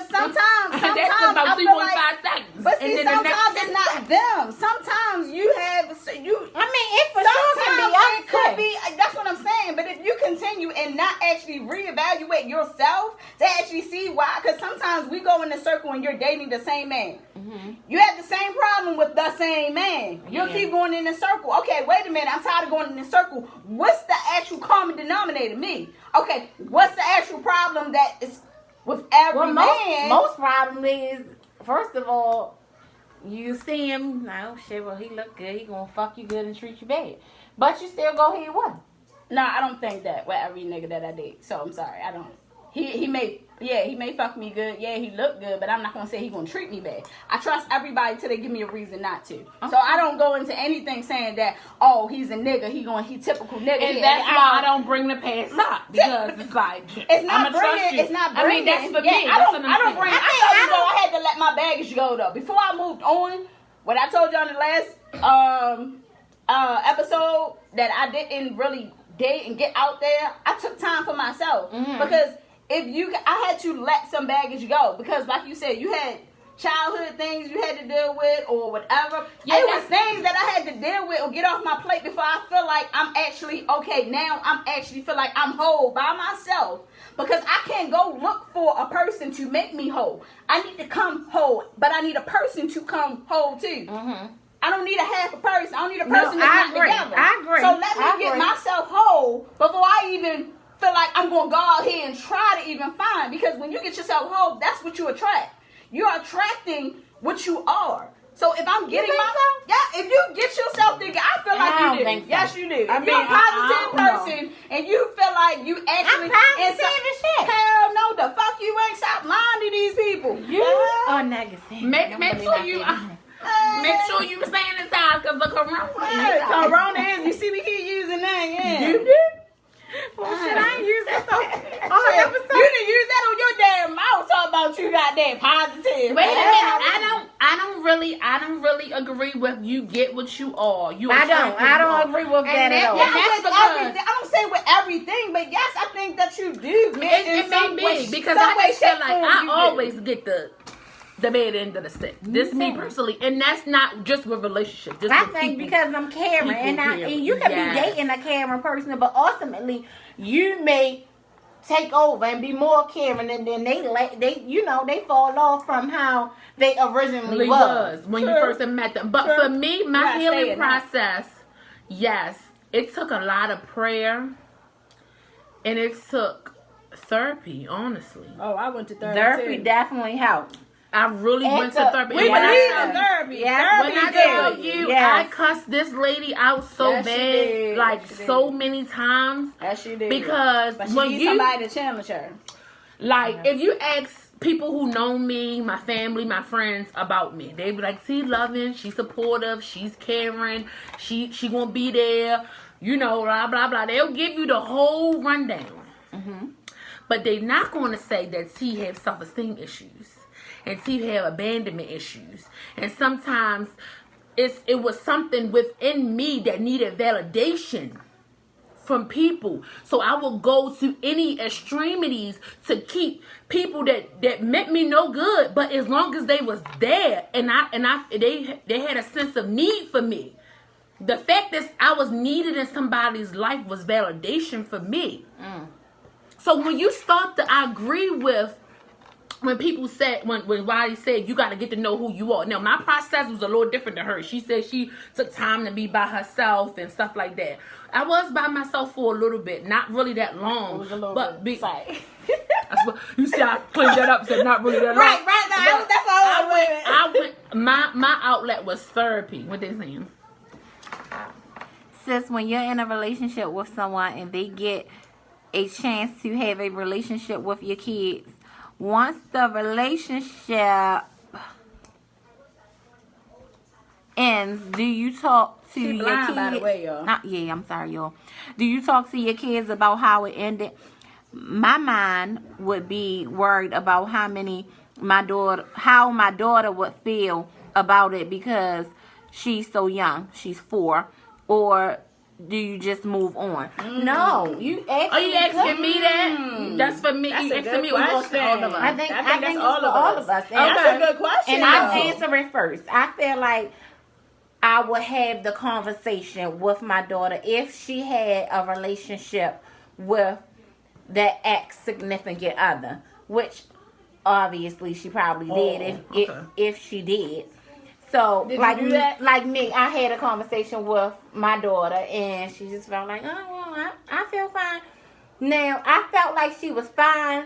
Speaker 1: sometimes
Speaker 2: that's about
Speaker 1: I feel like,
Speaker 2: 2.5 seconds.
Speaker 1: but see, sometimes it's not them. Sometimes you have
Speaker 3: I mean, it for sure can be us.
Speaker 1: It could be. That's what I'm saying. But if you continue and not actually reevaluate yourself to actually see why, because sometimes we go in a circle and you're dating the same man. You have the same problem with the same man. You'll keep going in a circle. Okay, wait a minute. I'm tired of going in a circle. What's the actual common denominator? Me. Okay, what's the actual problem that is with every man?
Speaker 3: Most problem is, first of all, you see him, like, oh shit, well, he look good. He gonna fuck you good and treat you bad. But you still go here with him.
Speaker 1: No, I don't think that with every nigga that I date. So I'm sorry, I don't. He may fuck me good. Yeah, he look good, but I'm not gonna say he gonna treat me bad. I trust everybody till they give me a reason not to. So I don't go into anything saying that, oh, he's a nigga. He typical nigga.
Speaker 2: And that's why I don't bring the past up, because it's like,
Speaker 1: it's not
Speaker 2: I'ma trust
Speaker 1: bringing.
Speaker 2: you.
Speaker 1: It's not
Speaker 2: I
Speaker 1: bringing.
Speaker 2: mean, that's for me.
Speaker 1: I don't bring. I had to let my baggage go though. Before I moved on, what I told y'all in the last episode, that I didn't really date and get out there. I took time for myself because I had to let some baggage go, because like you said, you had childhood things you had to deal with or whatever.
Speaker 2: Yeah,
Speaker 1: it was things that I had to deal with or get off my plate before I feel like I'm actually okay. Now I'm actually feel like I'm whole by myself. Because I can't go look for a person to make me whole. I need to come whole, but I need a person to come whole too.
Speaker 3: Mm-hmm.
Speaker 1: I don't need a half a person. I don't need a person
Speaker 3: No,
Speaker 1: that's
Speaker 3: I
Speaker 1: not
Speaker 3: agree.
Speaker 1: together.
Speaker 3: I agree.
Speaker 1: So let me
Speaker 3: I
Speaker 1: get
Speaker 3: agree.
Speaker 1: myself whole before I even feel like I'm going to go out here and try to even find. Because when you get yourself whole, that's what you attract. You're attracting what you are. So if I'm getting
Speaker 3: think so?
Speaker 1: yeah, if you get yourself together, I feel like
Speaker 3: I don't
Speaker 1: you do.
Speaker 3: think so.
Speaker 1: Yes, you do.
Speaker 2: I
Speaker 1: If you're
Speaker 2: mean,
Speaker 1: a positive
Speaker 2: I don't know.
Speaker 1: person and you feel like you actually
Speaker 3: I'm positive as shit.
Speaker 1: Hell no, the fuck you ain't. Stop lying to these people.
Speaker 3: You are negative.
Speaker 2: Make sure you make sure you sanitize because the corona.
Speaker 1: Hey, Corona is. You see, we keep using that. Yeah.
Speaker 2: You did.
Speaker 3: Well, shit, I ain't use that.
Speaker 1: You didn't use that on your damn mouth. Talk about you got that positive.
Speaker 2: Wait a minute. I don't really agree with you get what you are.
Speaker 3: I don't agree with that at all.
Speaker 1: Yeah,
Speaker 2: that's
Speaker 1: with
Speaker 2: because-
Speaker 1: everything. I don't say with everything, but yes, I think that you do.
Speaker 2: It may be because I just feel like I always get the bad end of the stick. This me personally, and that's not just with relationships. Just
Speaker 3: I
Speaker 2: with
Speaker 3: think
Speaker 2: people.
Speaker 3: because I'm caring, and you can
Speaker 2: Yes.
Speaker 3: be dating a caring person, but ultimately you may take over and be more caring, and then they fall off from how they originally was.
Speaker 2: when you
Speaker 1: True.
Speaker 2: first met them. But
Speaker 1: True.
Speaker 2: for me, my
Speaker 1: gotta stay
Speaker 2: healing
Speaker 1: in that.
Speaker 2: process, yes, it took a lot of prayer, and it took therapy. Honestly,
Speaker 1: Oh, I went to
Speaker 3: Therapy definitely helps.
Speaker 2: I really
Speaker 3: It
Speaker 2: went to
Speaker 3: took-
Speaker 2: therapy.
Speaker 1: We
Speaker 2: And when I
Speaker 1: believe
Speaker 2: tell
Speaker 1: in
Speaker 2: you-
Speaker 1: therapy.
Speaker 3: Yes,
Speaker 2: When I
Speaker 1: Therapy
Speaker 2: tell
Speaker 1: good.
Speaker 2: you,
Speaker 3: Yes.
Speaker 2: I cussed this lady out so
Speaker 1: Yes, she
Speaker 2: bad,
Speaker 1: did.
Speaker 2: like
Speaker 1: Yes, she
Speaker 2: so
Speaker 1: did.
Speaker 2: many times,
Speaker 1: Yes, she did.
Speaker 2: because
Speaker 1: But she
Speaker 2: when
Speaker 1: needs
Speaker 2: you
Speaker 1: somebody to challenge her.
Speaker 2: like, if you ask people who know me, my family, my friends about me, they be like, "She loving, she's supportive, she's caring, she gonna be there, blah blah blah." They'll give you the whole rundown, but they not gonna say that T have self-esteem issues and T have abandonment issues, and sometimes it was something within me that needed validation from people. So I will go to any extremities to keep people that meant me no good, but as long as they was there and they had a sense of need for me. The fact that I was needed in somebody's life was validation for me. So when you start to, I agree with when people said, when Riley said, you got to get to know who you are. Now, my process was a little different than hers. She said she took time to be by herself and stuff like that. I was by myself for a little bit, not really that long.
Speaker 1: It was a little
Speaker 2: but
Speaker 1: bit. Sorry.
Speaker 2: That's what, you see, I cleaned that up, said not really that long.
Speaker 1: Right. Now, that's all
Speaker 2: I went, my outlet was therapy. What they saying?
Speaker 3: Sis, when you're in a relationship with someone and they get a chance to have a relationship with your kids, once the relationship ends, do you talk to
Speaker 1: She
Speaker 3: your
Speaker 1: blind,
Speaker 3: kids?
Speaker 1: by the way, y'all.
Speaker 3: Yeah, I'm sorry, y'all. Do you talk to your kids about how it ended? My mind would be worried about how my daughter would feel about it because she's so young. She's 4. Or do you just move on? No, you asking.
Speaker 2: Are you asking me that? That's for me.
Speaker 1: That's
Speaker 2: You
Speaker 1: a
Speaker 2: asking
Speaker 1: good
Speaker 2: me or you asking all of us?
Speaker 1: question.
Speaker 3: I think
Speaker 1: that's
Speaker 3: it's
Speaker 1: all
Speaker 3: for
Speaker 1: of
Speaker 3: all
Speaker 1: us.
Speaker 3: of us.
Speaker 1: And that's a good question.
Speaker 3: And I'll
Speaker 1: though.
Speaker 3: answer it first. I feel like I would have the conversation with my daughter if she had a relationship with that ex-significant other, which obviously she probably did if she did. So
Speaker 1: Did you
Speaker 3: like
Speaker 1: do that?
Speaker 3: like me, I had a conversation with my daughter and she just felt like, oh well, I feel fine. Now I felt like she was fine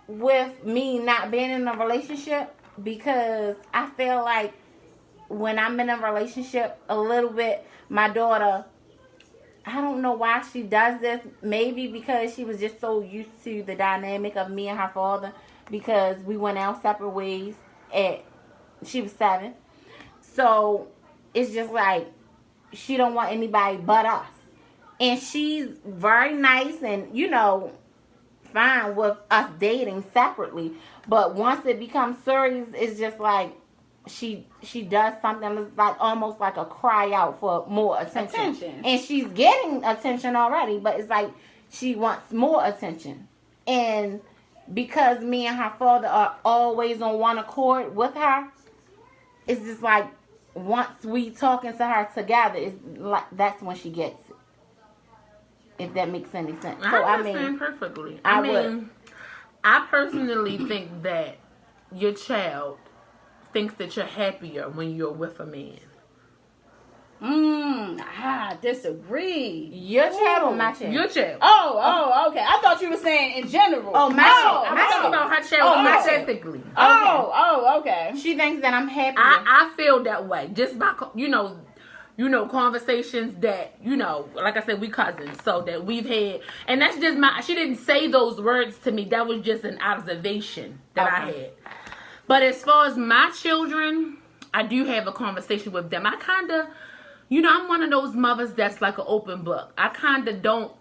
Speaker 3: with me not being in a relationship because I feel like when I'm in a relationship a little bit, my daughter, I don't know why she does this. Maybe because she was just so used to the dynamic of me and her father because we went our separate ways she was 7. So it's just like she don't want anybody but us. And she's very nice and, fine with us dating separately. But once it becomes serious, it's just like she does something that's like almost like a cry out for more attention. And she's getting attention already, but it's like she wants more attention. And because me and her father are always on one accord with her, it's just like once we talking to her together, it's like that's when she gets it. If that makes any sense. So
Speaker 2: I understand perfectly. I mean, I personally think that your child thinks that you're happier when you're with a man.
Speaker 1: I disagree.
Speaker 3: Your child or my child?
Speaker 2: Your child.
Speaker 1: Oh, okay. I thought you were saying in general.
Speaker 3: Oh, my child.
Speaker 2: I'm talking about her child specifically.
Speaker 1: Okay.
Speaker 3: She thinks that I'm happy.
Speaker 2: I feel that way just by conversations that like I said, we cousins, so that we've had, and that's just she didn't say those words to me. That was just an observation that I had. But as far as my children, I do have a conversation with them. I kind of, I'm one of those mothers that's like an open book. I kind of don't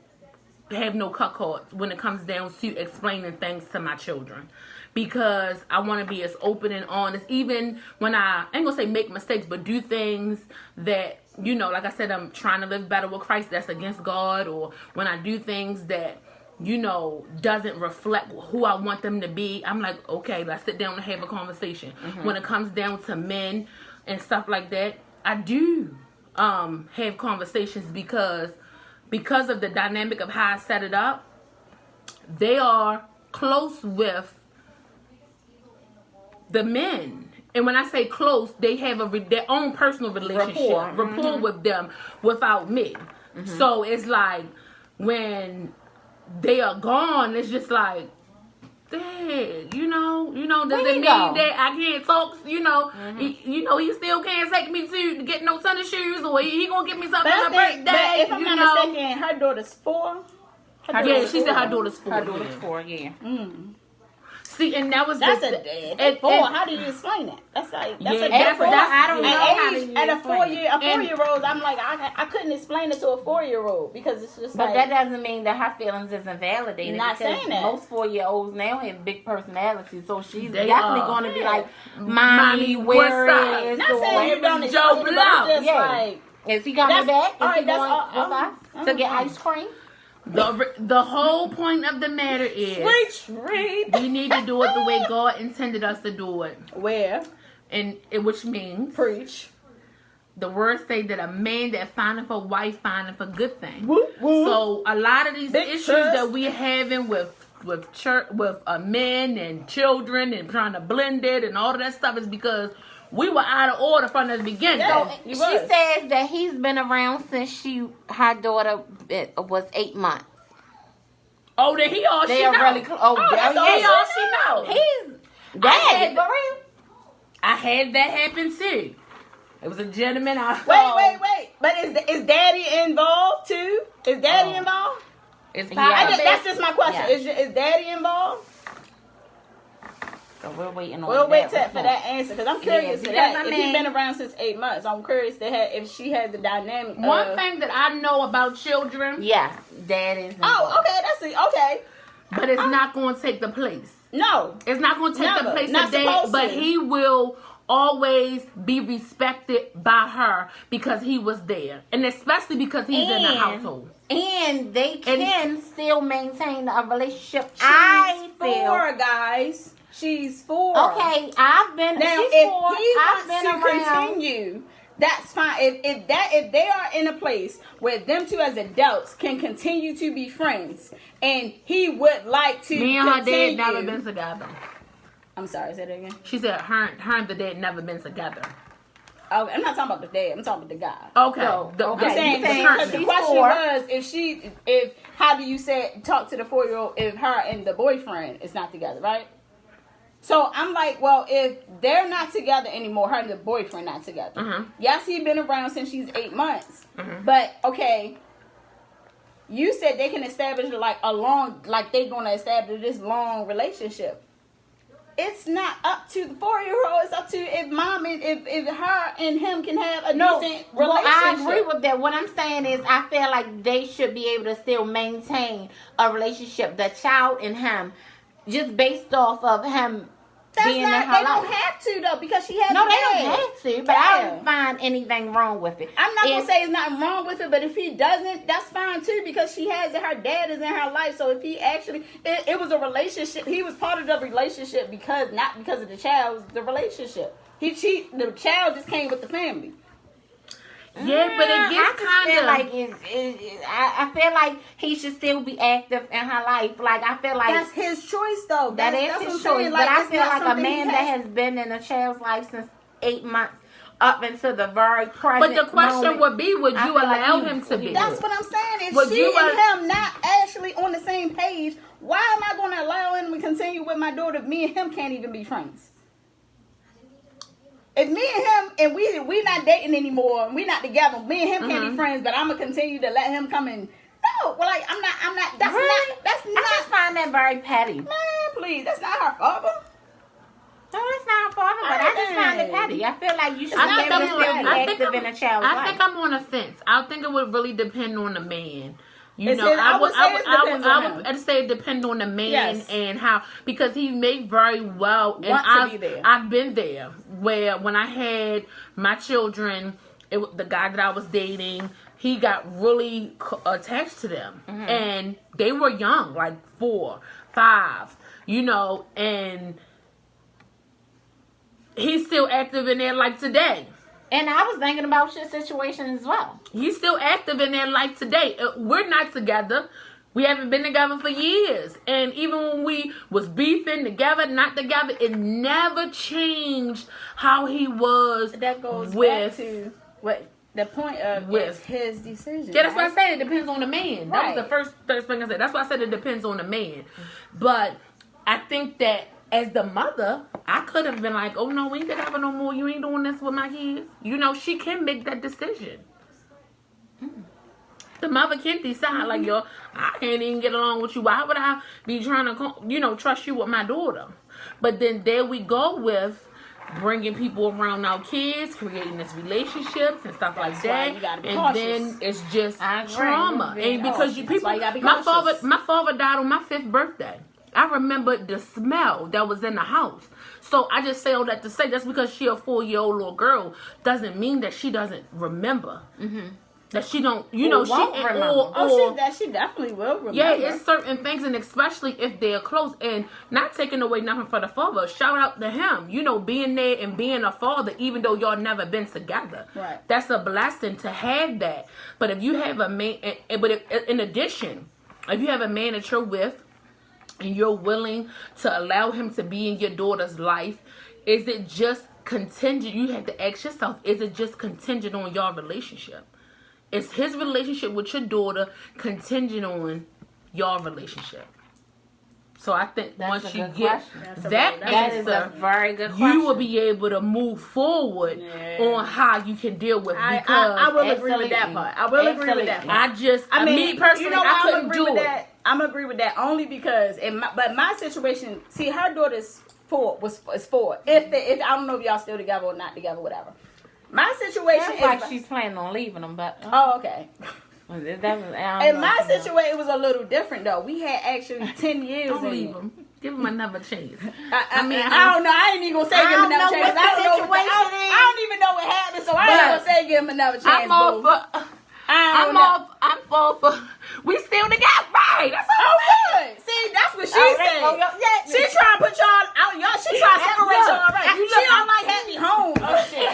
Speaker 2: have no cuckolds when it comes down to explaining things to my children, because I want to be as open and honest, even when I ain't gonna say make mistakes, but do things that, like I said, I'm trying to live better with Christ, that's against God, or when I do things that, doesn't reflect who I want them to be. I'm like, okay, let's sit down and have a conversation. When it comes down to men and stuff like that, I do have conversations because of the dynamic of how I set it up. They are close with the men, and when I say close, they have their own personal relationship, rapport with them without me. So it's like when they are gone, it's just like, Dad, does it mean that I can't talk? He still can't take me to get no tennis shoes, or he gonna get me something on my birthday.
Speaker 1: But if I'm not mistaken, her daughter's 4.
Speaker 2: She said her daughter's 4.
Speaker 3: Her daughter's 4, yeah.
Speaker 2: See, and that's
Speaker 1: at 4. How do you explain that? That's like
Speaker 3: I don't know how to
Speaker 1: at a 4-year-old. I'm like, I couldn't explain it to a 4-year-old because it's just.
Speaker 3: But that doesn't mean that her feelings isn't validated.
Speaker 1: Not saying that.
Speaker 3: Most 4-year-olds now have big personalities, so she's definitely going to be like, "Mommy, where is?"
Speaker 1: Not saying you don't
Speaker 2: Joe Blow.
Speaker 3: Like, is he coming back? Is he going with us to get ice cream?
Speaker 2: The whole point of the matter is we need to do it the way God intended us to do it.
Speaker 1: Where?
Speaker 2: Which means
Speaker 1: preach.
Speaker 2: The words say that a man that findeth a wife findeth a good thing.
Speaker 1: Whoop, whoop.
Speaker 2: So a lot of these issues that we're having with church, with men and children, and trying to blend it and all of that stuff, is because we were out of order from the beginning.
Speaker 3: Yeah, so she says that he's been around since her daughter was 8 months.
Speaker 2: Oh, then he all she
Speaker 3: know.
Speaker 2: Really he all she know.
Speaker 3: He's daddy, for real.
Speaker 2: I had that happen too. It was a gentleman I
Speaker 1: saw. Wait. But is daddy involved too? Is daddy involved?
Speaker 2: It's
Speaker 1: that's just my question. Yeah. Is daddy involved?
Speaker 3: So we're waiting on
Speaker 1: We'll wait for that answer, because I'm curious to that. If he's been around since 8 months, I'm curious to if she has the dynamic.
Speaker 2: One thing that I know about children.
Speaker 3: Yes, dad is involved.
Speaker 1: Oh, okay, okay.
Speaker 2: But it's not going to take the place.
Speaker 1: No.
Speaker 2: It's not going to take the place of dad, but he will always be respected by her because he was there. And especially because he's in the household.
Speaker 3: And they can still maintain a relationship.
Speaker 1: She's 4, guys. She's 4.
Speaker 3: Okay, I've been.
Speaker 1: Now,
Speaker 3: she's
Speaker 1: if
Speaker 3: 4,
Speaker 1: he
Speaker 3: I've
Speaker 1: wants
Speaker 3: been
Speaker 1: to
Speaker 3: around.
Speaker 1: continue, that's fine. If they are in a place where them two as adults can continue to be friends, and he would like to.
Speaker 2: Me and her dad never been together.
Speaker 1: I'm sorry, say that again.
Speaker 2: She said her and the dad never been together.
Speaker 1: Oh, I'm not talking about the dad. I'm talking about the guy.
Speaker 2: Okay.
Speaker 1: So, I'm saying the question was how do you talk to the 4-year-old if her and the boyfriend is not together, right? So I'm like, well, if they're not together anymore, her and the boyfriend not together. Yes, he's been around since she's 8 months. But okay, you said they can establish they're gonna establish this long relationship. It's not up to the 4-year-old. It's up to if mom and if her and him can have a decent relationship.
Speaker 3: Well, I agree with that. What I'm saying is, I feel like they should be able to still maintain a relationship, the child and him, just based off of him being in her
Speaker 1: They don't
Speaker 3: life.
Speaker 1: have to though, because she has.
Speaker 3: No,
Speaker 1: a
Speaker 3: they don't
Speaker 1: dad.
Speaker 3: have to, but I
Speaker 1: Yeah.
Speaker 3: don't find anything wrong with it.
Speaker 1: I'm not gonna
Speaker 3: If-
Speaker 1: say it's nothing wrong with it, but if he doesn't, that's fine too, because she has it. Her dad is in her life, so if he actually, it was a relationship. He was part of the relationship not because of the child. It was the relationship. The child just came with the family.
Speaker 2: Yeah, but it gets
Speaker 3: I
Speaker 2: kind
Speaker 3: feel
Speaker 2: of.
Speaker 3: like I feel like he should still be active in her life. Like I feel like
Speaker 1: That's his choice, though.
Speaker 3: that
Speaker 1: That's
Speaker 3: is
Speaker 1: what
Speaker 3: his
Speaker 1: I'm
Speaker 3: choice.
Speaker 1: saying.
Speaker 3: But I
Speaker 1: it's
Speaker 3: feel
Speaker 1: not
Speaker 3: like a
Speaker 1: something he
Speaker 3: man that has been in a child's life since 8 months up until the very present.
Speaker 2: But the question
Speaker 3: moment,
Speaker 2: would be, would
Speaker 3: I
Speaker 2: you
Speaker 3: feel like
Speaker 2: allow
Speaker 3: he-
Speaker 2: him to be?
Speaker 1: That's what I'm saying. If
Speaker 2: Would
Speaker 1: she
Speaker 2: you
Speaker 1: and him not actually on the same page, why am I going to allow him to continue with my daughter if me and him can't even be friends? If me and him and we not dating anymore, and we not together, me and him can't be friends, but I'm gonna continue to let him come in. No, well, like I'm not. That's
Speaker 3: Really?
Speaker 1: not.
Speaker 3: I just find that very petty.
Speaker 1: Man, please, that's not her father.
Speaker 3: No, it's not her father, but I just find it petty. I feel like you should
Speaker 1: not
Speaker 3: be able to
Speaker 1: petty.
Speaker 3: still be
Speaker 1: I
Speaker 3: active in a child's
Speaker 2: I
Speaker 3: life.
Speaker 2: think I'm on a fence. I think it would really depend on the man. You
Speaker 1: It's
Speaker 2: know,
Speaker 1: his- I would say it depends on him.
Speaker 2: I'd say it depend on the man
Speaker 1: Yes.
Speaker 2: and how, because he may very well, and
Speaker 1: Want to be there.
Speaker 2: I've been there where when I had my children, the guy that I was dating, he got really attached to them, and they were young, like 4, 5, you know, and he's still active in their life today.
Speaker 3: And I was thinking about your situation as well.
Speaker 2: He's still active in their life today. We're not together. We haven't been together for years. And even when we was beefing together, not together, it never changed how he was
Speaker 1: That goes
Speaker 2: with.
Speaker 1: back to what the point of
Speaker 2: With.
Speaker 1: is his decision.
Speaker 2: Yeah, that's why I
Speaker 1: right?
Speaker 2: said it depends on the man. That was the
Speaker 1: Right.
Speaker 2: first thing I said. That's why I said it depends on the man. But I think that as the mother, I could have been like, oh no, we ain't together no more. You ain't doing this with my kids. You know, she can make that decision. The mother can decide, like, yo, I can't even get along with you. Why would I be trying to, trust you with my daughter? But then there we go with bringing people around our kids, creating this relationships and stuff like
Speaker 1: That's why
Speaker 2: that.
Speaker 1: you gotta be
Speaker 2: And
Speaker 1: cautious.
Speaker 2: then it's just
Speaker 3: I agree.
Speaker 2: trauma.
Speaker 1: Very
Speaker 2: And because you
Speaker 1: cautious. That's
Speaker 2: people,
Speaker 1: why you gotta be
Speaker 2: my
Speaker 1: cautious.
Speaker 2: father died on my 5th birthday. I remember the smell that was in the house. So I just say all that to say, just because she a 4-year-old little girl doesn't mean that she doesn't remember. That she don't, she
Speaker 3: won't remember.
Speaker 1: She definitely will remember.
Speaker 2: yeah, it's certain things, and especially if they're close, and not taking away nothing for the father. Shout out to him, being there and being a father, even though y'all never been together.
Speaker 1: Right.
Speaker 2: That's a blessing to have that. But if you have a man, in addition, if you have a man that you're with, and you're willing to allow him to be in your daughter's life, is it just contingent? You have to ask yourself, is it just contingent on your relationship? Is his relationship with your daughter contingent on your relationship? So I think
Speaker 3: That's
Speaker 2: once
Speaker 3: a
Speaker 2: you
Speaker 3: good
Speaker 2: get
Speaker 3: question.
Speaker 2: that
Speaker 3: That is a
Speaker 2: answer,
Speaker 3: very good question.
Speaker 2: you will be able to move forward
Speaker 1: Yeah.
Speaker 2: on how you can deal with,
Speaker 1: I
Speaker 2: because
Speaker 1: will agree with that
Speaker 3: Absolutely.
Speaker 1: part. I will agree with that
Speaker 3: Absolutely.
Speaker 1: part.
Speaker 2: me personally, I couldn't
Speaker 1: agree
Speaker 2: do
Speaker 1: with
Speaker 2: it.
Speaker 1: that. I'm agree with that only because, but my situation. See, her daughter's is 4. If I don't know if y'all still together or not together, whatever. My situation
Speaker 3: Sounds
Speaker 1: is
Speaker 3: like she's planning on leaving them, but
Speaker 1: Oh, okay.
Speaker 3: in
Speaker 1: My situation, it was a little different though. We had actually 10 years.
Speaker 2: Don't
Speaker 1: in
Speaker 2: leave
Speaker 1: it.
Speaker 2: him. Give him another chance.
Speaker 1: I mean, I don't know. I ain't even gonna say give him
Speaker 3: I don't
Speaker 1: another
Speaker 3: know
Speaker 1: chance.
Speaker 3: what
Speaker 1: I don't
Speaker 3: the
Speaker 1: know.
Speaker 3: situation is.
Speaker 1: I don't even know what happened, so I ain't
Speaker 2: But
Speaker 1: gonna say give him another chance.
Speaker 2: I'm all
Speaker 1: boo.
Speaker 2: for.
Speaker 1: I don't
Speaker 2: I'm
Speaker 1: know.
Speaker 2: all for. We still together, right? That's all.
Speaker 1: Oh, good. See, that's what she said. She trying to put y'all out. She trying to separate
Speaker 2: Look,
Speaker 1: y'all. Right?
Speaker 2: you
Speaker 1: She
Speaker 2: look-
Speaker 1: don't like happy home. Oh shit.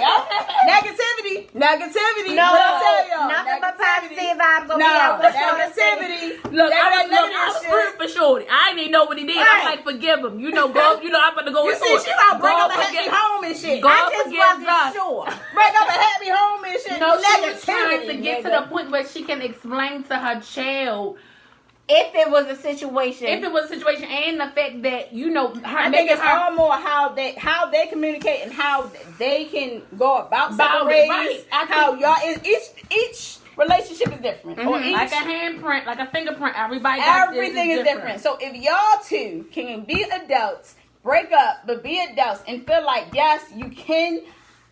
Speaker 1: Negativity.
Speaker 3: No,
Speaker 1: What I tell y'all?
Speaker 3: nothing but positive vibes over
Speaker 1: No,
Speaker 3: here. What's your
Speaker 1: negativity.
Speaker 2: Look, I was
Speaker 1: Negative shit.
Speaker 2: rooting for Shorty. I didn't even know what he did. I'm
Speaker 1: Right.
Speaker 2: like, forgive him. I'm about to go
Speaker 1: You
Speaker 2: into
Speaker 1: see,
Speaker 2: it.
Speaker 1: she gonna break
Speaker 2: God
Speaker 1: up a happy
Speaker 2: forgive-
Speaker 1: home and shit.
Speaker 2: God
Speaker 3: I just
Speaker 2: forgives
Speaker 3: wasn't
Speaker 2: us.
Speaker 3: sure.
Speaker 1: Break up a happy home and shit.
Speaker 2: No, she was trying to
Speaker 1: Negativity,
Speaker 2: get to
Speaker 1: nigga.
Speaker 2: the point where she can explain to her child
Speaker 3: If it was a situation,
Speaker 2: if it was a situation, and the fact that her
Speaker 1: I think
Speaker 2: making
Speaker 1: it's
Speaker 2: her
Speaker 1: all more how they communicate and how they can go about
Speaker 2: About it,
Speaker 1: separating.
Speaker 2: right. I
Speaker 1: How
Speaker 2: think-
Speaker 1: y'all is each relationship is different, or each
Speaker 2: like a handprint, like a fingerprint.
Speaker 1: everything is different. So if y'all two can be adults, break up, but be adults and feel like yes, you can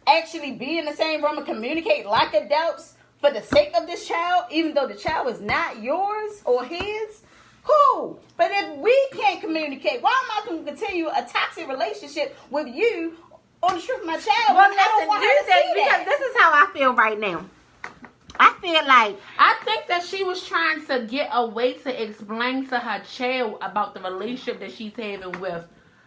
Speaker 1: actually be in the same room and communicate like adults for the sake of this child, even though the child is not yours or his, Cool. But if we can't communicate, why am I going to continue a toxic relationship with you on the truth of my child?
Speaker 3: Well,
Speaker 1: when I don't want her to see
Speaker 3: because
Speaker 1: that?
Speaker 3: this is how I feel right now. I feel like
Speaker 2: I think that she was trying to get a way to explain to her child about the relationship that she's having with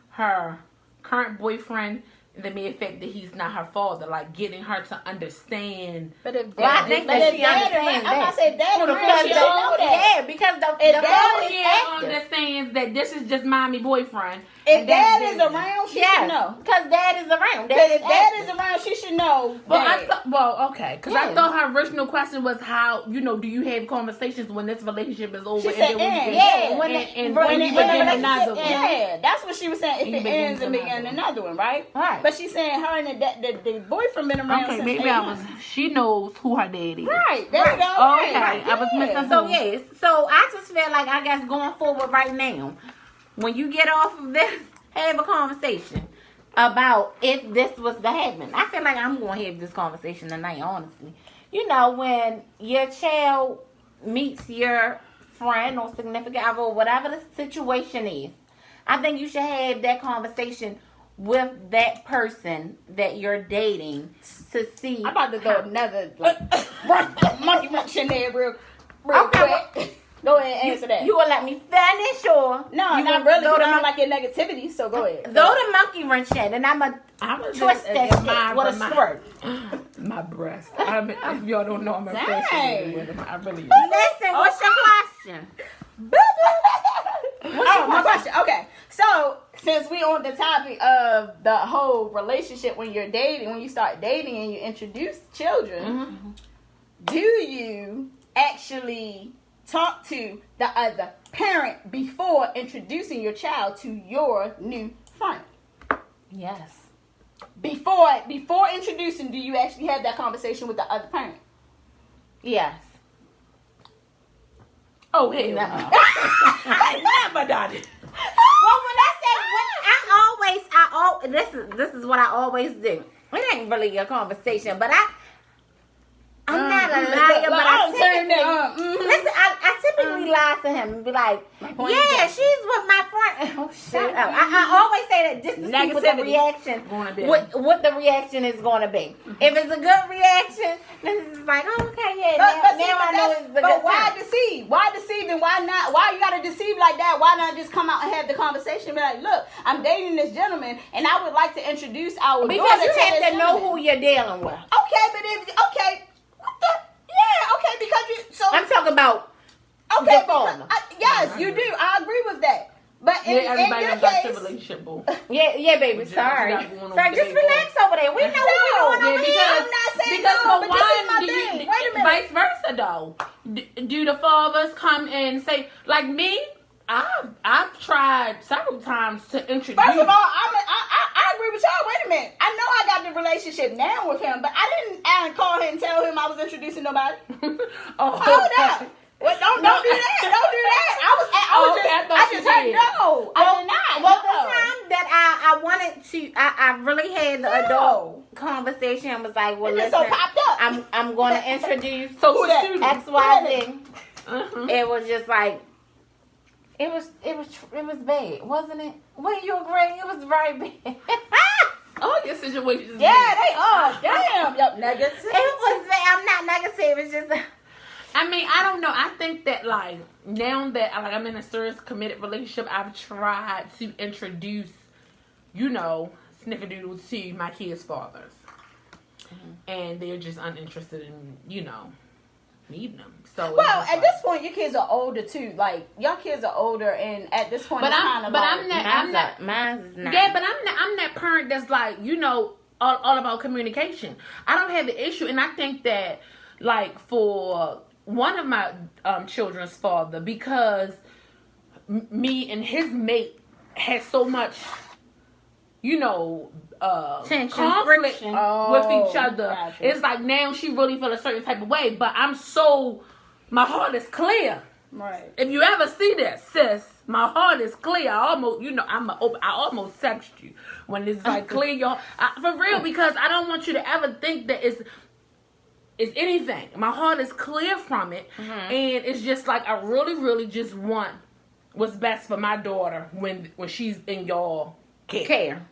Speaker 2: her current boyfriend, and the mere fact that he's not her father, like getting her to understand.
Speaker 1: But if
Speaker 3: Well, I
Speaker 1: dad,
Speaker 3: think
Speaker 1: but
Speaker 3: that
Speaker 1: if
Speaker 3: she
Speaker 1: dad
Speaker 3: understands
Speaker 1: around, I'm
Speaker 3: that.
Speaker 1: not saying dad
Speaker 2: Well, the
Speaker 1: around,
Speaker 2: fact
Speaker 1: she
Speaker 2: she
Speaker 1: don't know that.
Speaker 3: yeah, because the
Speaker 1: If
Speaker 3: the
Speaker 1: dad
Speaker 3: mom
Speaker 1: is
Speaker 3: is
Speaker 2: Yeah,
Speaker 3: active.
Speaker 2: understands that this is just mommy boyfriend.
Speaker 1: If
Speaker 2: and that's
Speaker 1: dad is
Speaker 2: Disney.
Speaker 1: around, she should
Speaker 3: Yes,
Speaker 1: know.
Speaker 3: because dad is around.
Speaker 1: But if dad is around, she should know.
Speaker 2: Well,
Speaker 1: that.
Speaker 2: okay, because I
Speaker 3: Yeah.
Speaker 2: thought her original question was how, do you have conversations when this relationship is over?
Speaker 1: She
Speaker 2: and
Speaker 1: said,
Speaker 2: then when you
Speaker 1: and,
Speaker 2: get-
Speaker 3: yeah, when
Speaker 2: and
Speaker 3: when
Speaker 2: when
Speaker 3: it-
Speaker 2: you
Speaker 3: when the
Speaker 2: begin
Speaker 3: relationship
Speaker 2: another one.
Speaker 1: Yeah, that's what she was saying. If
Speaker 2: And
Speaker 1: it
Speaker 2: you
Speaker 1: ends, then
Speaker 2: begin
Speaker 1: begin another one, right?
Speaker 3: Right.
Speaker 1: But she's saying her and the boyfriend been around
Speaker 2: Okay,
Speaker 1: since
Speaker 2: maybe
Speaker 1: 8
Speaker 2: I
Speaker 1: months.
Speaker 2: was. She knows who her dad is.
Speaker 1: Right, there you go.
Speaker 2: Oh,
Speaker 1: right,
Speaker 2: okay.
Speaker 1: right,
Speaker 2: I was
Speaker 1: yeah.
Speaker 2: missing
Speaker 3: So yes, so I just feel like I guess going forward right now, when you get off of this, have a conversation about if this was to happen. I feel like I'm going to have this conversation tonight, honestly. When your child meets your friend or significant other or whatever the situation is, I think you should have that conversation with that person that you're dating to see.
Speaker 1: I'm about to throw another monkey wrench in there real
Speaker 3: Okay,
Speaker 1: quick. Go ahead and answer that.
Speaker 3: You will let me finish or
Speaker 1: no,
Speaker 3: you
Speaker 1: not
Speaker 3: gonna
Speaker 1: really.
Speaker 3: throw
Speaker 1: Because
Speaker 3: the
Speaker 1: I don't
Speaker 3: mon-
Speaker 1: like your negativity, so go ahead.
Speaker 3: throw the monkey wrench in, and I'm gonna twist that shit with a squirt.
Speaker 2: My breast. If y'all don't know, I'm
Speaker 1: Dang.
Speaker 2: infatuated with him. I really am.
Speaker 3: Listen, what's your question?
Speaker 1: Oh, my question. Okay, so since we on the topic of the whole relationship when you're dating, when you start dating and you introduce children, do you actually talk to the other parent before introducing your child to your new friend?
Speaker 3: Yes.
Speaker 1: Before introducing, do you actually have that conversation with the other parent?
Speaker 3: Yes.
Speaker 2: Oh, hell no. I never done it.
Speaker 3: Well, when I say this is what I always do. It ain't really a conversation, but I'm not a liar, but I typically listen. I typically lie to him and be like, "Yeah, she's with my friend." Oh, shut up! I always say that just to see what the reaction, what the reaction is going to be. If it's a good reaction, then it's just like, "Oh, okay, yeah." Now I know it's a good
Speaker 1: But why
Speaker 3: time.
Speaker 1: deceive? Why deceive and why not? Why you gotta deceive like that? Why not just come out and have the conversation and be like, "Look, I'm dating this gentleman, and I would like to introduce our
Speaker 3: Because
Speaker 1: daughter
Speaker 3: you
Speaker 1: to
Speaker 3: have
Speaker 1: this
Speaker 3: to know
Speaker 1: gentleman."
Speaker 3: who you're dealing with.
Speaker 1: Okay, but because you so
Speaker 3: I'm talking about
Speaker 1: okay.
Speaker 3: the father.
Speaker 1: Yes, you do. I agree with that. But in
Speaker 2: Everybody
Speaker 1: your
Speaker 2: done got
Speaker 1: case,
Speaker 2: your relationship, boo.
Speaker 3: Yeah, baby.
Speaker 2: What you
Speaker 3: Sorry.
Speaker 2: got going on
Speaker 3: Sorry,
Speaker 2: with
Speaker 3: just
Speaker 2: the big
Speaker 3: relax over there. We know what we're doing
Speaker 2: Yeah,
Speaker 3: over here.
Speaker 1: I'm not saying
Speaker 2: because
Speaker 1: no,
Speaker 2: for
Speaker 1: but this is my
Speaker 2: one,
Speaker 1: thing.
Speaker 2: do
Speaker 1: Wait a minute.
Speaker 2: vice versa though. Do the fathers come and say, like me? I've tried several times to introduce.
Speaker 1: First of all, I agree with y'all. Wait a minute. I know I got the relationship now with him, but I didn't call him and tell him I was introducing nobody.
Speaker 2: Oh,
Speaker 1: Hold up. Well, don't do that. Don't do that. I just heard no. I did not.
Speaker 3: Well,
Speaker 1: no.
Speaker 3: the time that I wanted to, I really had the adult conversation and was like, well,
Speaker 1: It just
Speaker 3: listen,
Speaker 1: so popped up.
Speaker 3: I'm going to introduce
Speaker 2: So
Speaker 1: Who that?
Speaker 3: XYZ.
Speaker 2: Uh-huh.
Speaker 3: It was just like, it was bad, wasn't it? Wouldn't you agree? It was very bad.
Speaker 2: All your situations.
Speaker 1: Yeah, they are. Damn. Yup, negative.
Speaker 3: It was bad. I'm not negative. It's just.
Speaker 2: I mean, I don't know. I think that like now that I'm in a serious committed relationship, I've tried to introduce, Snickerdoodle to my kids' fathers, and they're just uninterested in meeting them. So
Speaker 1: Well, at this point, your kids are older too. Like your kids are older, and at this point, it's kind of
Speaker 2: I'm not.
Speaker 3: Mine's not.
Speaker 2: Yeah, but I'm that parent that's like all about communication. I don't have the issue, and I think that like for one of my children's father, because me and his mate had so much,
Speaker 3: Tension,
Speaker 2: conflict
Speaker 3: friction.
Speaker 2: with each other.
Speaker 1: Gotcha.
Speaker 2: It's like now she really feel a certain type of way, but my heart is clear.
Speaker 1: right.
Speaker 2: If you ever see that, sis, my heart is clear. I almost, I almost text you when it's like clear your for real, because I don't want you to ever think that it's anything. My heart is clear from it, and it's just like I really, really just want what's best for my daughter when she's in y'all
Speaker 3: Care.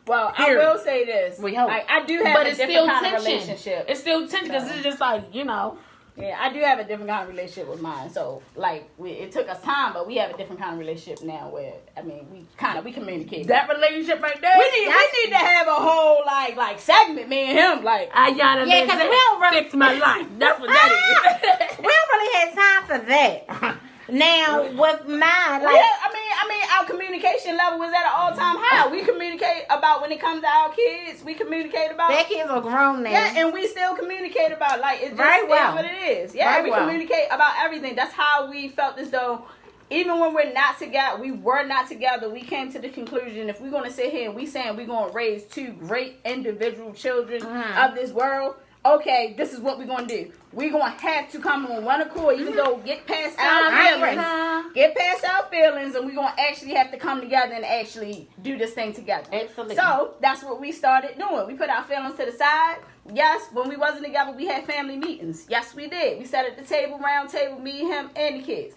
Speaker 1: Well,
Speaker 2: Period.
Speaker 1: I will say this.
Speaker 3: We hope.
Speaker 1: I do have
Speaker 2: But
Speaker 1: a
Speaker 2: it's
Speaker 1: different
Speaker 2: still
Speaker 1: kind of
Speaker 2: tension.
Speaker 1: relationship.
Speaker 2: It's still tension because it's just like, you know.
Speaker 1: Yeah, I do have a different kind of relationship with mine. So, like, it took us time, but we have a different kind of relationship now where, I mean, we communicate.
Speaker 2: That relationship right there.
Speaker 1: we need to have a whole, like segment, me and him, like.
Speaker 2: I gotta
Speaker 3: Yeah, 'cause we don't really-
Speaker 2: fix my life. That's what that is.
Speaker 3: We don't really have time for that. Now, with mine, like...
Speaker 1: Yeah, I mean, our communication level was at an all-time high. We communicate about when it comes to our kids. We communicate about...
Speaker 3: Their kids are grown now.
Speaker 1: Yeah, and we still communicate about, like, it just
Speaker 3: Very well.
Speaker 1: is what it is. Yeah,
Speaker 3: Very
Speaker 1: we
Speaker 3: well.
Speaker 1: communicate about everything. That's how we felt as though, even when we were not together, we came to the conclusion, if we're going to sit here and we saying we're going to raise two great individual children of this world, okay, this is what we're going to do. We're going to have to come on one accord, even though get past our feelings. Get past our feelings, and we're going to actually have to come together and actually do this thing together.
Speaker 3: Absolutely.
Speaker 1: So, that's what we started doing. We put our feelings to the side. Yes, when we wasn't together, we had family meetings. Yes, we did. We sat at the table, round table, me, him, and the kids.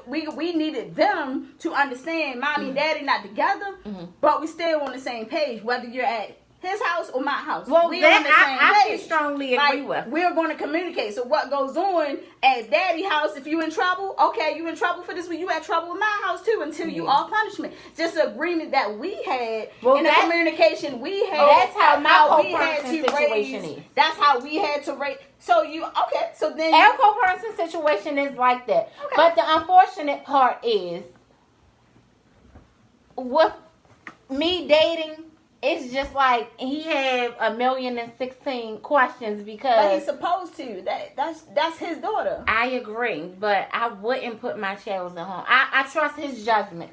Speaker 1: We needed them to understand, mommy and daddy not together, but we still on the same page, whether you're at his house or my house.
Speaker 3: Well,
Speaker 1: we
Speaker 3: that
Speaker 1: on the same
Speaker 3: I
Speaker 1: page.
Speaker 3: can strongly agree
Speaker 1: Like,
Speaker 3: with.
Speaker 1: we're going to communicate. So what goes on at daddy house, if you in trouble, okay, you in trouble for this one, you had trouble with my house too until you all punishment. Just agreement that we had and the communication we had.
Speaker 3: That's how my
Speaker 1: we had
Speaker 3: co-parenting
Speaker 1: to
Speaker 3: situation
Speaker 1: raise.
Speaker 3: is.
Speaker 1: That's how we had to raise. So so then
Speaker 3: Our co-parenting situation is like that.
Speaker 1: Okay.
Speaker 3: But the unfortunate part is, with me dating, it's just like he had 1,016,000 questions
Speaker 1: but
Speaker 3: because
Speaker 1: he's supposed to. That's his daughter.
Speaker 3: I agree, but I wouldn't put my child at home. I trust his judgment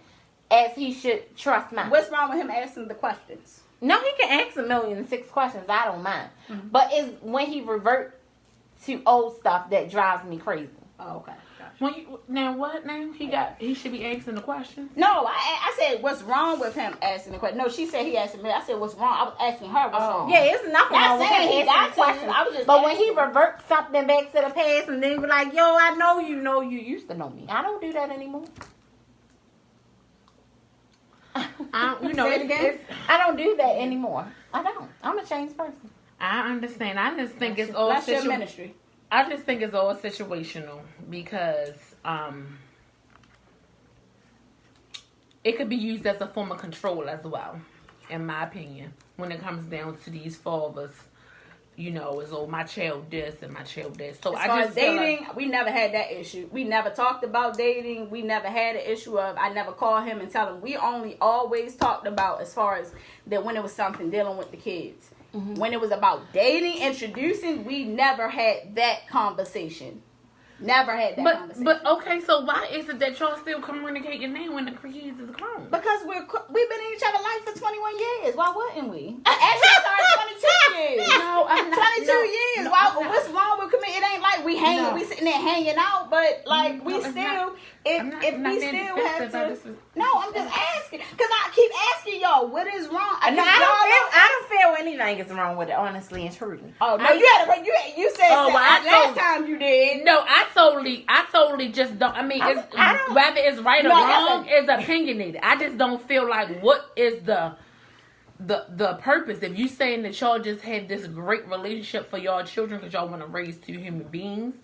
Speaker 3: as he should trust mine.
Speaker 1: What's wrong with him asking the questions?
Speaker 3: No, he can ask 1,006,000 questions. I don't mind.
Speaker 1: Mm-hmm.
Speaker 3: But it's when he revert to old stuff that drives me crazy.
Speaker 1: Oh, okay. Gotcha.
Speaker 2: He should be asking the questions.
Speaker 1: No, I said what's wrong with him asking the question. No, she said he asked me. I said what's wrong. I was asking her what's wrong.
Speaker 3: Yeah, it's nothing
Speaker 1: Not
Speaker 3: wrong with
Speaker 1: saying
Speaker 3: him
Speaker 1: he
Speaker 3: asking
Speaker 1: got to.
Speaker 3: questions.
Speaker 1: I was just
Speaker 3: But when he
Speaker 1: asking.
Speaker 3: reverts something back to the past and then be like, yo, I know you used to know me. I don't do that anymore.
Speaker 1: Say it again?
Speaker 3: I don't do that anymore. I don't. I'm a changed person.
Speaker 2: I understand. I just think it's all
Speaker 1: That's your ministry.
Speaker 2: I just think it's all situational because it could be used as a form of control as well, in my opinion. When it comes down to these fathers, it's my child this and my child this. So
Speaker 1: As
Speaker 2: I
Speaker 1: far
Speaker 2: just
Speaker 1: as
Speaker 2: feel
Speaker 1: dating,
Speaker 2: like,
Speaker 1: we never had that issue. We never talked about dating. We never had an issue of, I never called him and tell him. We only always talked about as far as that when it was something dealing with the kids. When it was about dating, introducing, we never had that conversation. Never had that conversation.
Speaker 2: But okay, so why is it that y'all still communicating now when the kids is grown?
Speaker 1: Because we've been in each other's life for 21 years. Why wouldn't we? Actually, sorry, 22 years.
Speaker 2: No, I'm not.
Speaker 1: 22 years.
Speaker 2: No,
Speaker 1: Why?
Speaker 2: I'm not.
Speaker 1: What's wrong with committing? It ain't like we hanging,
Speaker 2: No.
Speaker 1: we sitting there hanging out, but like we
Speaker 2: No, it's
Speaker 1: still,
Speaker 2: not.
Speaker 1: if
Speaker 2: I'm not
Speaker 1: we
Speaker 2: being
Speaker 1: still
Speaker 2: defensive. I
Speaker 1: have
Speaker 2: just
Speaker 1: to.
Speaker 2: was-
Speaker 1: No, I'm just asking because I keep asking y'all what is wrong.
Speaker 3: I don't feel anything is wrong with it, honestly and truly.
Speaker 1: Oh no, you said
Speaker 2: Oh, well,
Speaker 1: last time you did.
Speaker 2: No, I totally just don't. I mean,
Speaker 3: I don't-
Speaker 2: whether it's right or
Speaker 1: No, that's
Speaker 2: wrong, it's opinionated. I just don't feel like what is the purpose. If you saying that y'all just had this great relationship for y'all children because y'all want to raise two human beings,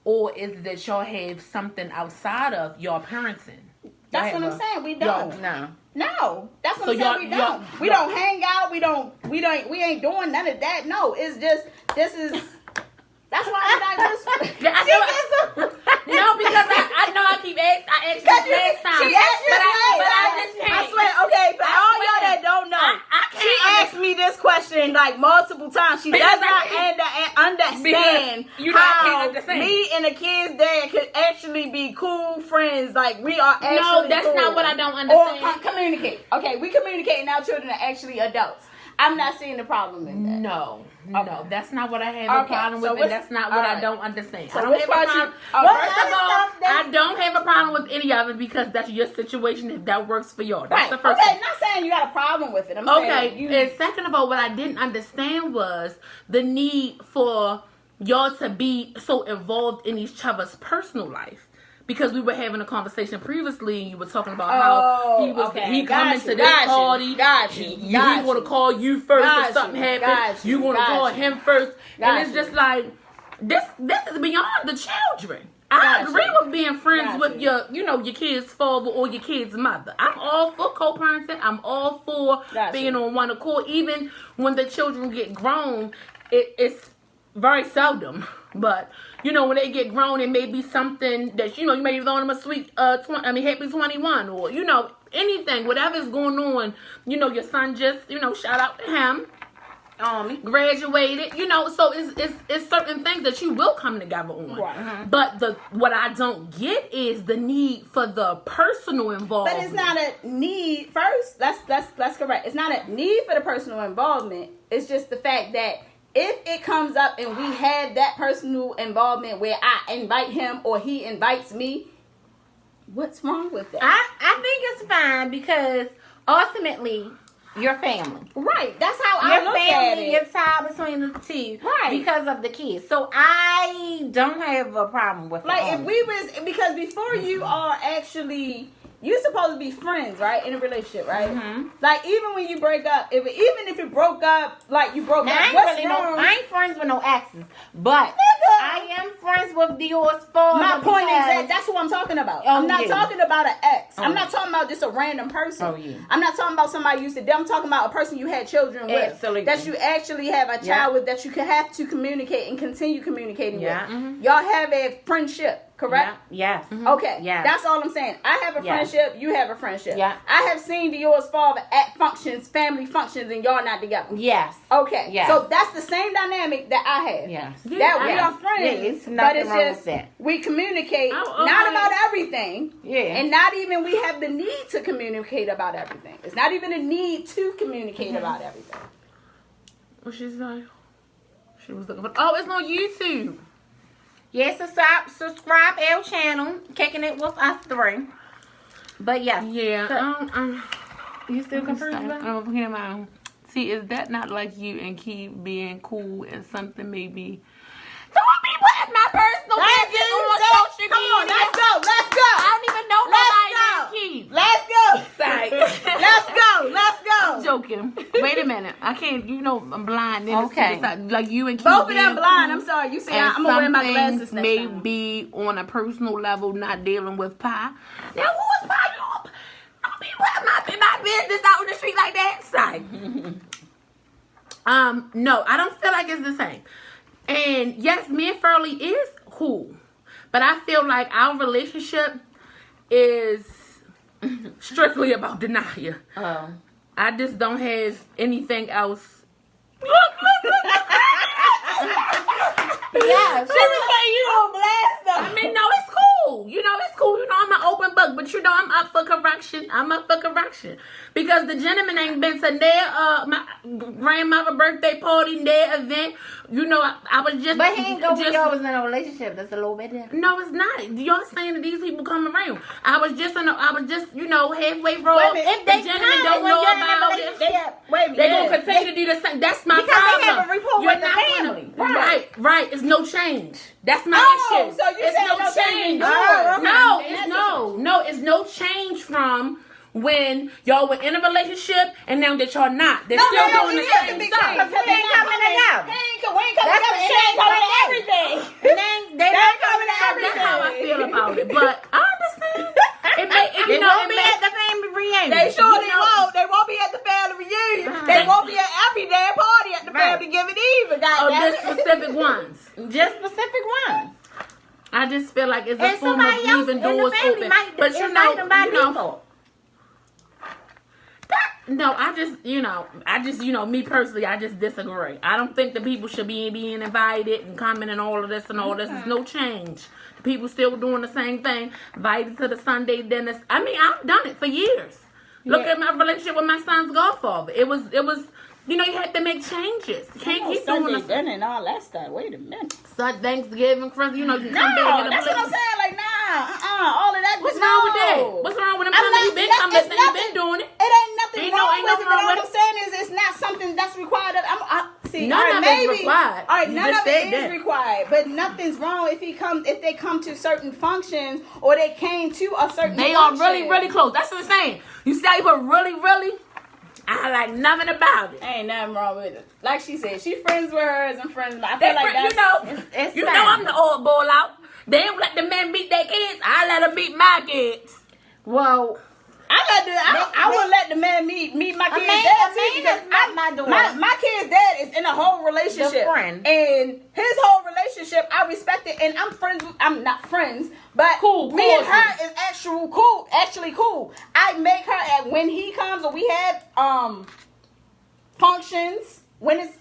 Speaker 2: or is it that y'all have something outside of y'all parenting?
Speaker 1: That's what I'm saying. We don't. No, that's what
Speaker 2: So
Speaker 1: I'm saying. We
Speaker 2: y'all-
Speaker 1: don't. We don't hang out. We ain't doing none of that. No, it's just this is. That's why I'm not just.
Speaker 2: Yeah, no, because I know I keep asking. I asked you last time,
Speaker 1: She asked you
Speaker 2: but I
Speaker 1: last
Speaker 2: just
Speaker 1: time.
Speaker 2: can't.
Speaker 1: I swear, okay, but
Speaker 2: I
Speaker 1: all
Speaker 2: swear.
Speaker 1: y'all that don't know,
Speaker 2: I can't
Speaker 1: she asked me this question like multiple times. She does
Speaker 2: Because
Speaker 1: not
Speaker 2: I
Speaker 1: understand
Speaker 2: Because you know I can't
Speaker 1: how
Speaker 2: understand.
Speaker 1: me and the kid's dad could actually be cool friends. Like we are actually
Speaker 2: No, that's
Speaker 1: cool.
Speaker 2: not what I don't
Speaker 1: Or
Speaker 2: understand.
Speaker 1: communicate. Okay, we communicate, and our children are actually adults. I'm not seeing the problem in that.
Speaker 2: No,
Speaker 1: Okay.
Speaker 2: that's not what I have
Speaker 1: Okay,
Speaker 2: a problem
Speaker 1: so
Speaker 2: with,
Speaker 1: what's-
Speaker 2: and that's not what
Speaker 1: all
Speaker 2: I
Speaker 1: right.
Speaker 2: don't understand.
Speaker 1: So
Speaker 2: I don't
Speaker 1: which
Speaker 2: have a
Speaker 1: part
Speaker 2: problem.
Speaker 1: what
Speaker 2: First
Speaker 1: other
Speaker 2: of all,
Speaker 1: stuff that-
Speaker 2: I don't have a problem with any of it because that's your situation. If that works for y'all, that's
Speaker 1: Right.
Speaker 2: the first
Speaker 1: Okay,
Speaker 2: thing.
Speaker 1: not saying you got a problem with it. I'm
Speaker 2: Okay,
Speaker 1: saying you.
Speaker 2: and second of all, what I didn't understand was the need for y'all to be so involved in each other's personal life. because we were having a conversation previously, and you were talking about how he was he coming to this party. He's gonna call you first if something happens. You gonna call him first, and it's just like this is beyond the children. I agree with being friends with your kid's father or your kid's mother. I'm all for co-parenting. I'm all for being on one accord. Even when the children get grown, it's very seldom. But, when they get grown, it may be something that, you may be throwing them a sweet, happy 21 or, anything, whatever's going on. Your son just, shout out to him. Graduated, so it's certain things that you will come together on.
Speaker 1: Right.
Speaker 2: But what I don't get is the need for the personal involvement.
Speaker 1: But it's not a need. First, that's correct. It's not a need for the personal involvement. It's just the fact that if it comes up and we have that personal involvement where I invite him or he invites me, what's wrong with that?
Speaker 3: I think it's fine because ultimately, your family.
Speaker 1: Right. That's how I look at it.
Speaker 3: Your tie between the two.
Speaker 1: Right.
Speaker 3: Because of the kids. So I don't have a problem with it.
Speaker 1: Because before you are actually, you're supposed to be friends, right? In a relationship, right? Mm-hmm. Like, even when you break up, even if you broke up, like you broke up,
Speaker 3: I ain't friends with no exes. But I am friends with Dior's father.
Speaker 1: My point is that's what I'm talking about. I'm not talking about an ex. I'm not talking about just a random person.
Speaker 3: Oh, yeah. I'm
Speaker 1: not talking about somebody you used to. I'm talking about a person you had children with.
Speaker 3: Absolutely.
Speaker 1: That you actually have a child with, that you can have to communicate and continue communicating with.
Speaker 3: Mm-hmm.
Speaker 1: Y'all have a friendship. Correct?
Speaker 3: Yeah. Yes.
Speaker 1: Mm-hmm. Okay. Yeah. That's all I'm saying. I have a friendship. You have a friendship.
Speaker 3: Yeah.
Speaker 1: I have seen Dior's father at functions, family functions, and y'all not together.
Speaker 3: Yes.
Speaker 1: Okay.
Speaker 3: Yes.
Speaker 1: So that's the same dynamic that I have.
Speaker 3: Yes.
Speaker 1: That we are friends, but it's just we communicate not about everything.
Speaker 3: Yeah.
Speaker 1: And not even we have the need to communicate about everything. It's not even a need to communicate about everything.
Speaker 2: What she say? She was looking for. Oh, it's on YouTube.
Speaker 3: Yes, subscribe our channel, Kicking It With Us 3. But yes.
Speaker 2: Yeah.
Speaker 3: You still confused?
Speaker 2: See, is that not like you and Keith being cool and something maybe? Don't be putting my personal business on social media.
Speaker 1: Come on, let's go.
Speaker 2: I don't even know nobody named Keith.
Speaker 1: Let's go. Let's go.
Speaker 2: I'm joking. Wait a minute. I can't. I'm blind.
Speaker 3: Okay.
Speaker 2: Like you and Keith.
Speaker 1: Both of them blind. I'm sorry. You see, I'm gonna wear my glasses next time.
Speaker 2: Maybe on a personal level, not dealing with pie. Now, who is pie? Don't be putting my business out on the street like that. Sorry. No, I don't feel like it's the same. And yes, me and Furley is cool, but I feel like our relationship is strictly about Denia.
Speaker 3: Oh.
Speaker 2: I just don't have anything else.
Speaker 3: Yeah,
Speaker 1: she was like, you on blast though.
Speaker 2: I mean, no, it's cool. It's cool. I'm an open book, but I'm up for correction. Because the gentleman ain't been to my grandmother's birthday party, their event. I was just.
Speaker 3: But he ain't go when y'all was in a relationship. That's a little bit different.
Speaker 2: No, it's not. Y'all saying that these people come around. I was just halfway through.
Speaker 3: If
Speaker 2: the gentleman don't know about it, they gonna continue to do the same. That's my
Speaker 3: because
Speaker 2: problem.
Speaker 3: They have a rapport with the family.
Speaker 2: Right. It's no change. That's my issue.
Speaker 1: So you said no change.
Speaker 2: No, it's no change from when y'all were in a relationship and now that y'all not. They're still doing the same stuff.
Speaker 3: Because they ain't coming together.
Speaker 1: We ain't coming together. Everything.
Speaker 3: They ain't coming to
Speaker 2: That's
Speaker 3: everything.
Speaker 2: how I feel about it. But I understand.
Speaker 3: They won't be at the family reunion.
Speaker 1: They won't. They won't be at the family reunion. They won't be at every damn party at the family giving either.
Speaker 2: Just specific ones.
Speaker 3: Just specific ones.
Speaker 2: I just feel like it's a form of leaving doors open. But me personally, I just disagree. I don't think the people should be being invited and coming and all of this and all this. There's no change. The people still doing the same thing. Invited to the Sunday dinners. I mean, I've done it for years. Look at my relationship with my son's godfather. It was. You had to make changes. You can't keep doing the
Speaker 1: dinner and all that stuff. Wait a minute.
Speaker 2: Thanksgiving, Christmas, you come back.
Speaker 1: That's what I'm saying. Like, all of that.
Speaker 2: What's wrong with that? What's wrong with him? You've been doing it.
Speaker 1: It ain't nothing wrong with it. But all I'm saying is it's not something that's required of. See,
Speaker 2: None
Speaker 1: all right,
Speaker 2: of
Speaker 1: maybe,
Speaker 2: it's required.
Speaker 1: All right,
Speaker 2: You
Speaker 1: none
Speaker 2: just
Speaker 1: of it
Speaker 2: said
Speaker 1: is
Speaker 2: that.
Speaker 1: required, but nothing's wrong if they come to certain functions or they came to a certain.
Speaker 2: They are
Speaker 1: function.
Speaker 2: really, really close. That's what I'm saying. You see how you put really, really? I like nothing about it.
Speaker 1: Ain't nothing wrong with it. Like she said, she friends with hers and friends with. I
Speaker 2: They
Speaker 1: feel like
Speaker 2: you
Speaker 1: that's.
Speaker 2: know,
Speaker 3: it's
Speaker 2: you
Speaker 3: fine.
Speaker 2: know I'm the oddball out. They don't let the men beat their kids. I let them beat my kids.
Speaker 3: Well,
Speaker 1: I wouldn't let the man meet my kid's dad too, because
Speaker 3: is not my daughter.
Speaker 1: my kid's dad is in a whole relationship.
Speaker 3: The friend.
Speaker 1: And his whole relationship, I respect it, and I'm not friends, but
Speaker 2: Cool,
Speaker 1: me and
Speaker 2: cool.
Speaker 1: her is actually cool. I make her when he comes, or we have functions when it's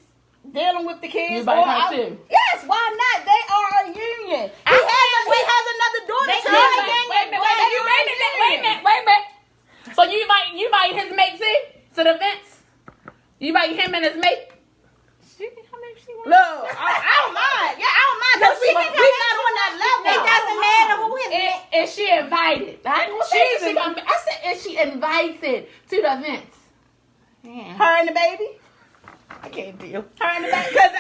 Speaker 1: dealing with the kids.
Speaker 2: You invite
Speaker 1: or
Speaker 2: her
Speaker 1: I-
Speaker 2: too?
Speaker 1: Yes, why not? They are a union. He has another daughter
Speaker 3: They
Speaker 1: too.
Speaker 3: are a
Speaker 1: Like,
Speaker 3: union.
Speaker 2: Wait a minute. So you invite his mate to the events? You invite him and his mate?
Speaker 1: Look, I don't mind. Yeah, I don't mind, because we not on that level.
Speaker 3: It doesn't matter who his
Speaker 2: Is she invited?
Speaker 3: I didn't say she
Speaker 2: I said, is she invited to the events?
Speaker 3: Yeah.
Speaker 1: Her and the baby.
Speaker 2: I can't deal.
Speaker 1: Her and the baby. Because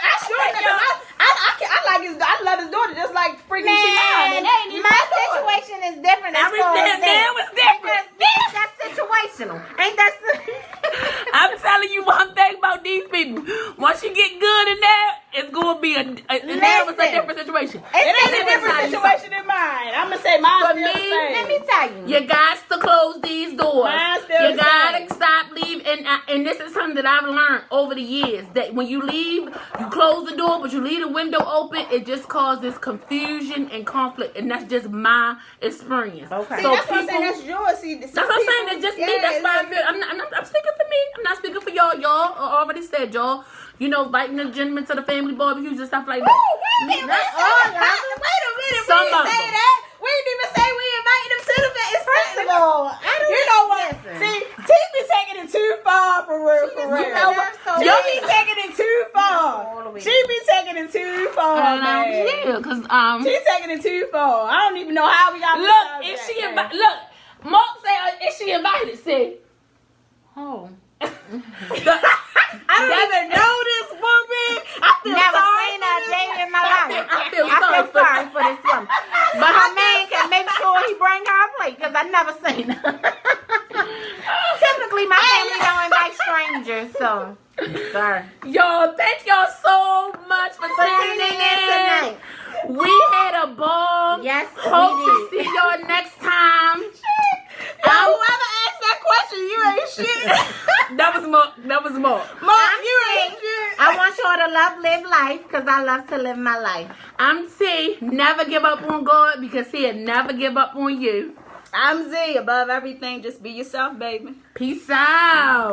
Speaker 1: I love his daughter just like freaking she mine. And they ain't even
Speaker 3: My
Speaker 1: daughter.
Speaker 3: situation is different as far as
Speaker 2: Everything there was different.
Speaker 3: That's situational. Ain't that?
Speaker 2: I'm telling you one thing about these people. Once you get good in there, it's going to be a different situation.
Speaker 1: It ain't a different situation than mine. I'm gonna say mine's
Speaker 2: For
Speaker 1: still the
Speaker 2: me,
Speaker 1: same.
Speaker 3: Let me tell you.
Speaker 2: You got to close these doors.
Speaker 1: Mine's still
Speaker 2: You
Speaker 1: the
Speaker 2: got
Speaker 1: same.
Speaker 2: to stop leaving. And this is something that I've learned over the years. That when you leave, you close the door, but you leave the window open. It just causes confusion and conflict. And that's just my experience.
Speaker 3: Okay.
Speaker 1: See,
Speaker 2: So
Speaker 1: that's what I'm saying.
Speaker 2: people-
Speaker 1: That's yours. See,
Speaker 2: That's what I'm saying. That's just me. That's why I feel. I'm speaking for me. I'm not speaking for y'all. Y'all already said y'all. You know, inviting the gentlemen to the family barbecues and stuff like that.
Speaker 1: Wait a minute.
Speaker 2: Some
Speaker 1: We didn't
Speaker 2: of
Speaker 1: say
Speaker 2: them.
Speaker 1: that. We didn't even say we invited them to the event.
Speaker 3: First of all, I don't.
Speaker 1: You know what?
Speaker 3: Listen.
Speaker 1: See, T be taking it too far for real.
Speaker 2: You know what?
Speaker 1: You be taking it too far. She be taking it too far, man.
Speaker 2: Yeah, because
Speaker 1: She's taking it too far. I don't even know how we got.
Speaker 2: look, is she invited? Look, Mark say, is she invited? See,
Speaker 3: Oh.
Speaker 1: I don't even know this woman. I feel
Speaker 3: Never
Speaker 1: sorry
Speaker 3: seen
Speaker 1: for
Speaker 3: her
Speaker 1: this.
Speaker 3: day in my life.
Speaker 2: I feel
Speaker 3: I
Speaker 2: sorry
Speaker 3: feel
Speaker 2: for
Speaker 3: sorry for this woman. But her man can make sure he bring her a plate because I never seen her. Typically, my family don't invite strangers, so. Sorry.
Speaker 2: Yo, thank y'all so much for tuning in.
Speaker 3: tonight.
Speaker 2: We had a ball.
Speaker 3: Yes,
Speaker 2: Hope
Speaker 3: we
Speaker 2: to
Speaker 3: did.
Speaker 2: see y'all next time.
Speaker 1: Whoever asked that question, you ain't shit.
Speaker 2: That was Mark. That was Mark.
Speaker 1: Mark, you ain't shit.
Speaker 3: I want y'all to live life because I love to live my life.
Speaker 2: I'm T. Never give up on God because He'll never give up on you.
Speaker 1: I'm Z. Above everything, just be yourself, baby.
Speaker 2: Peace out.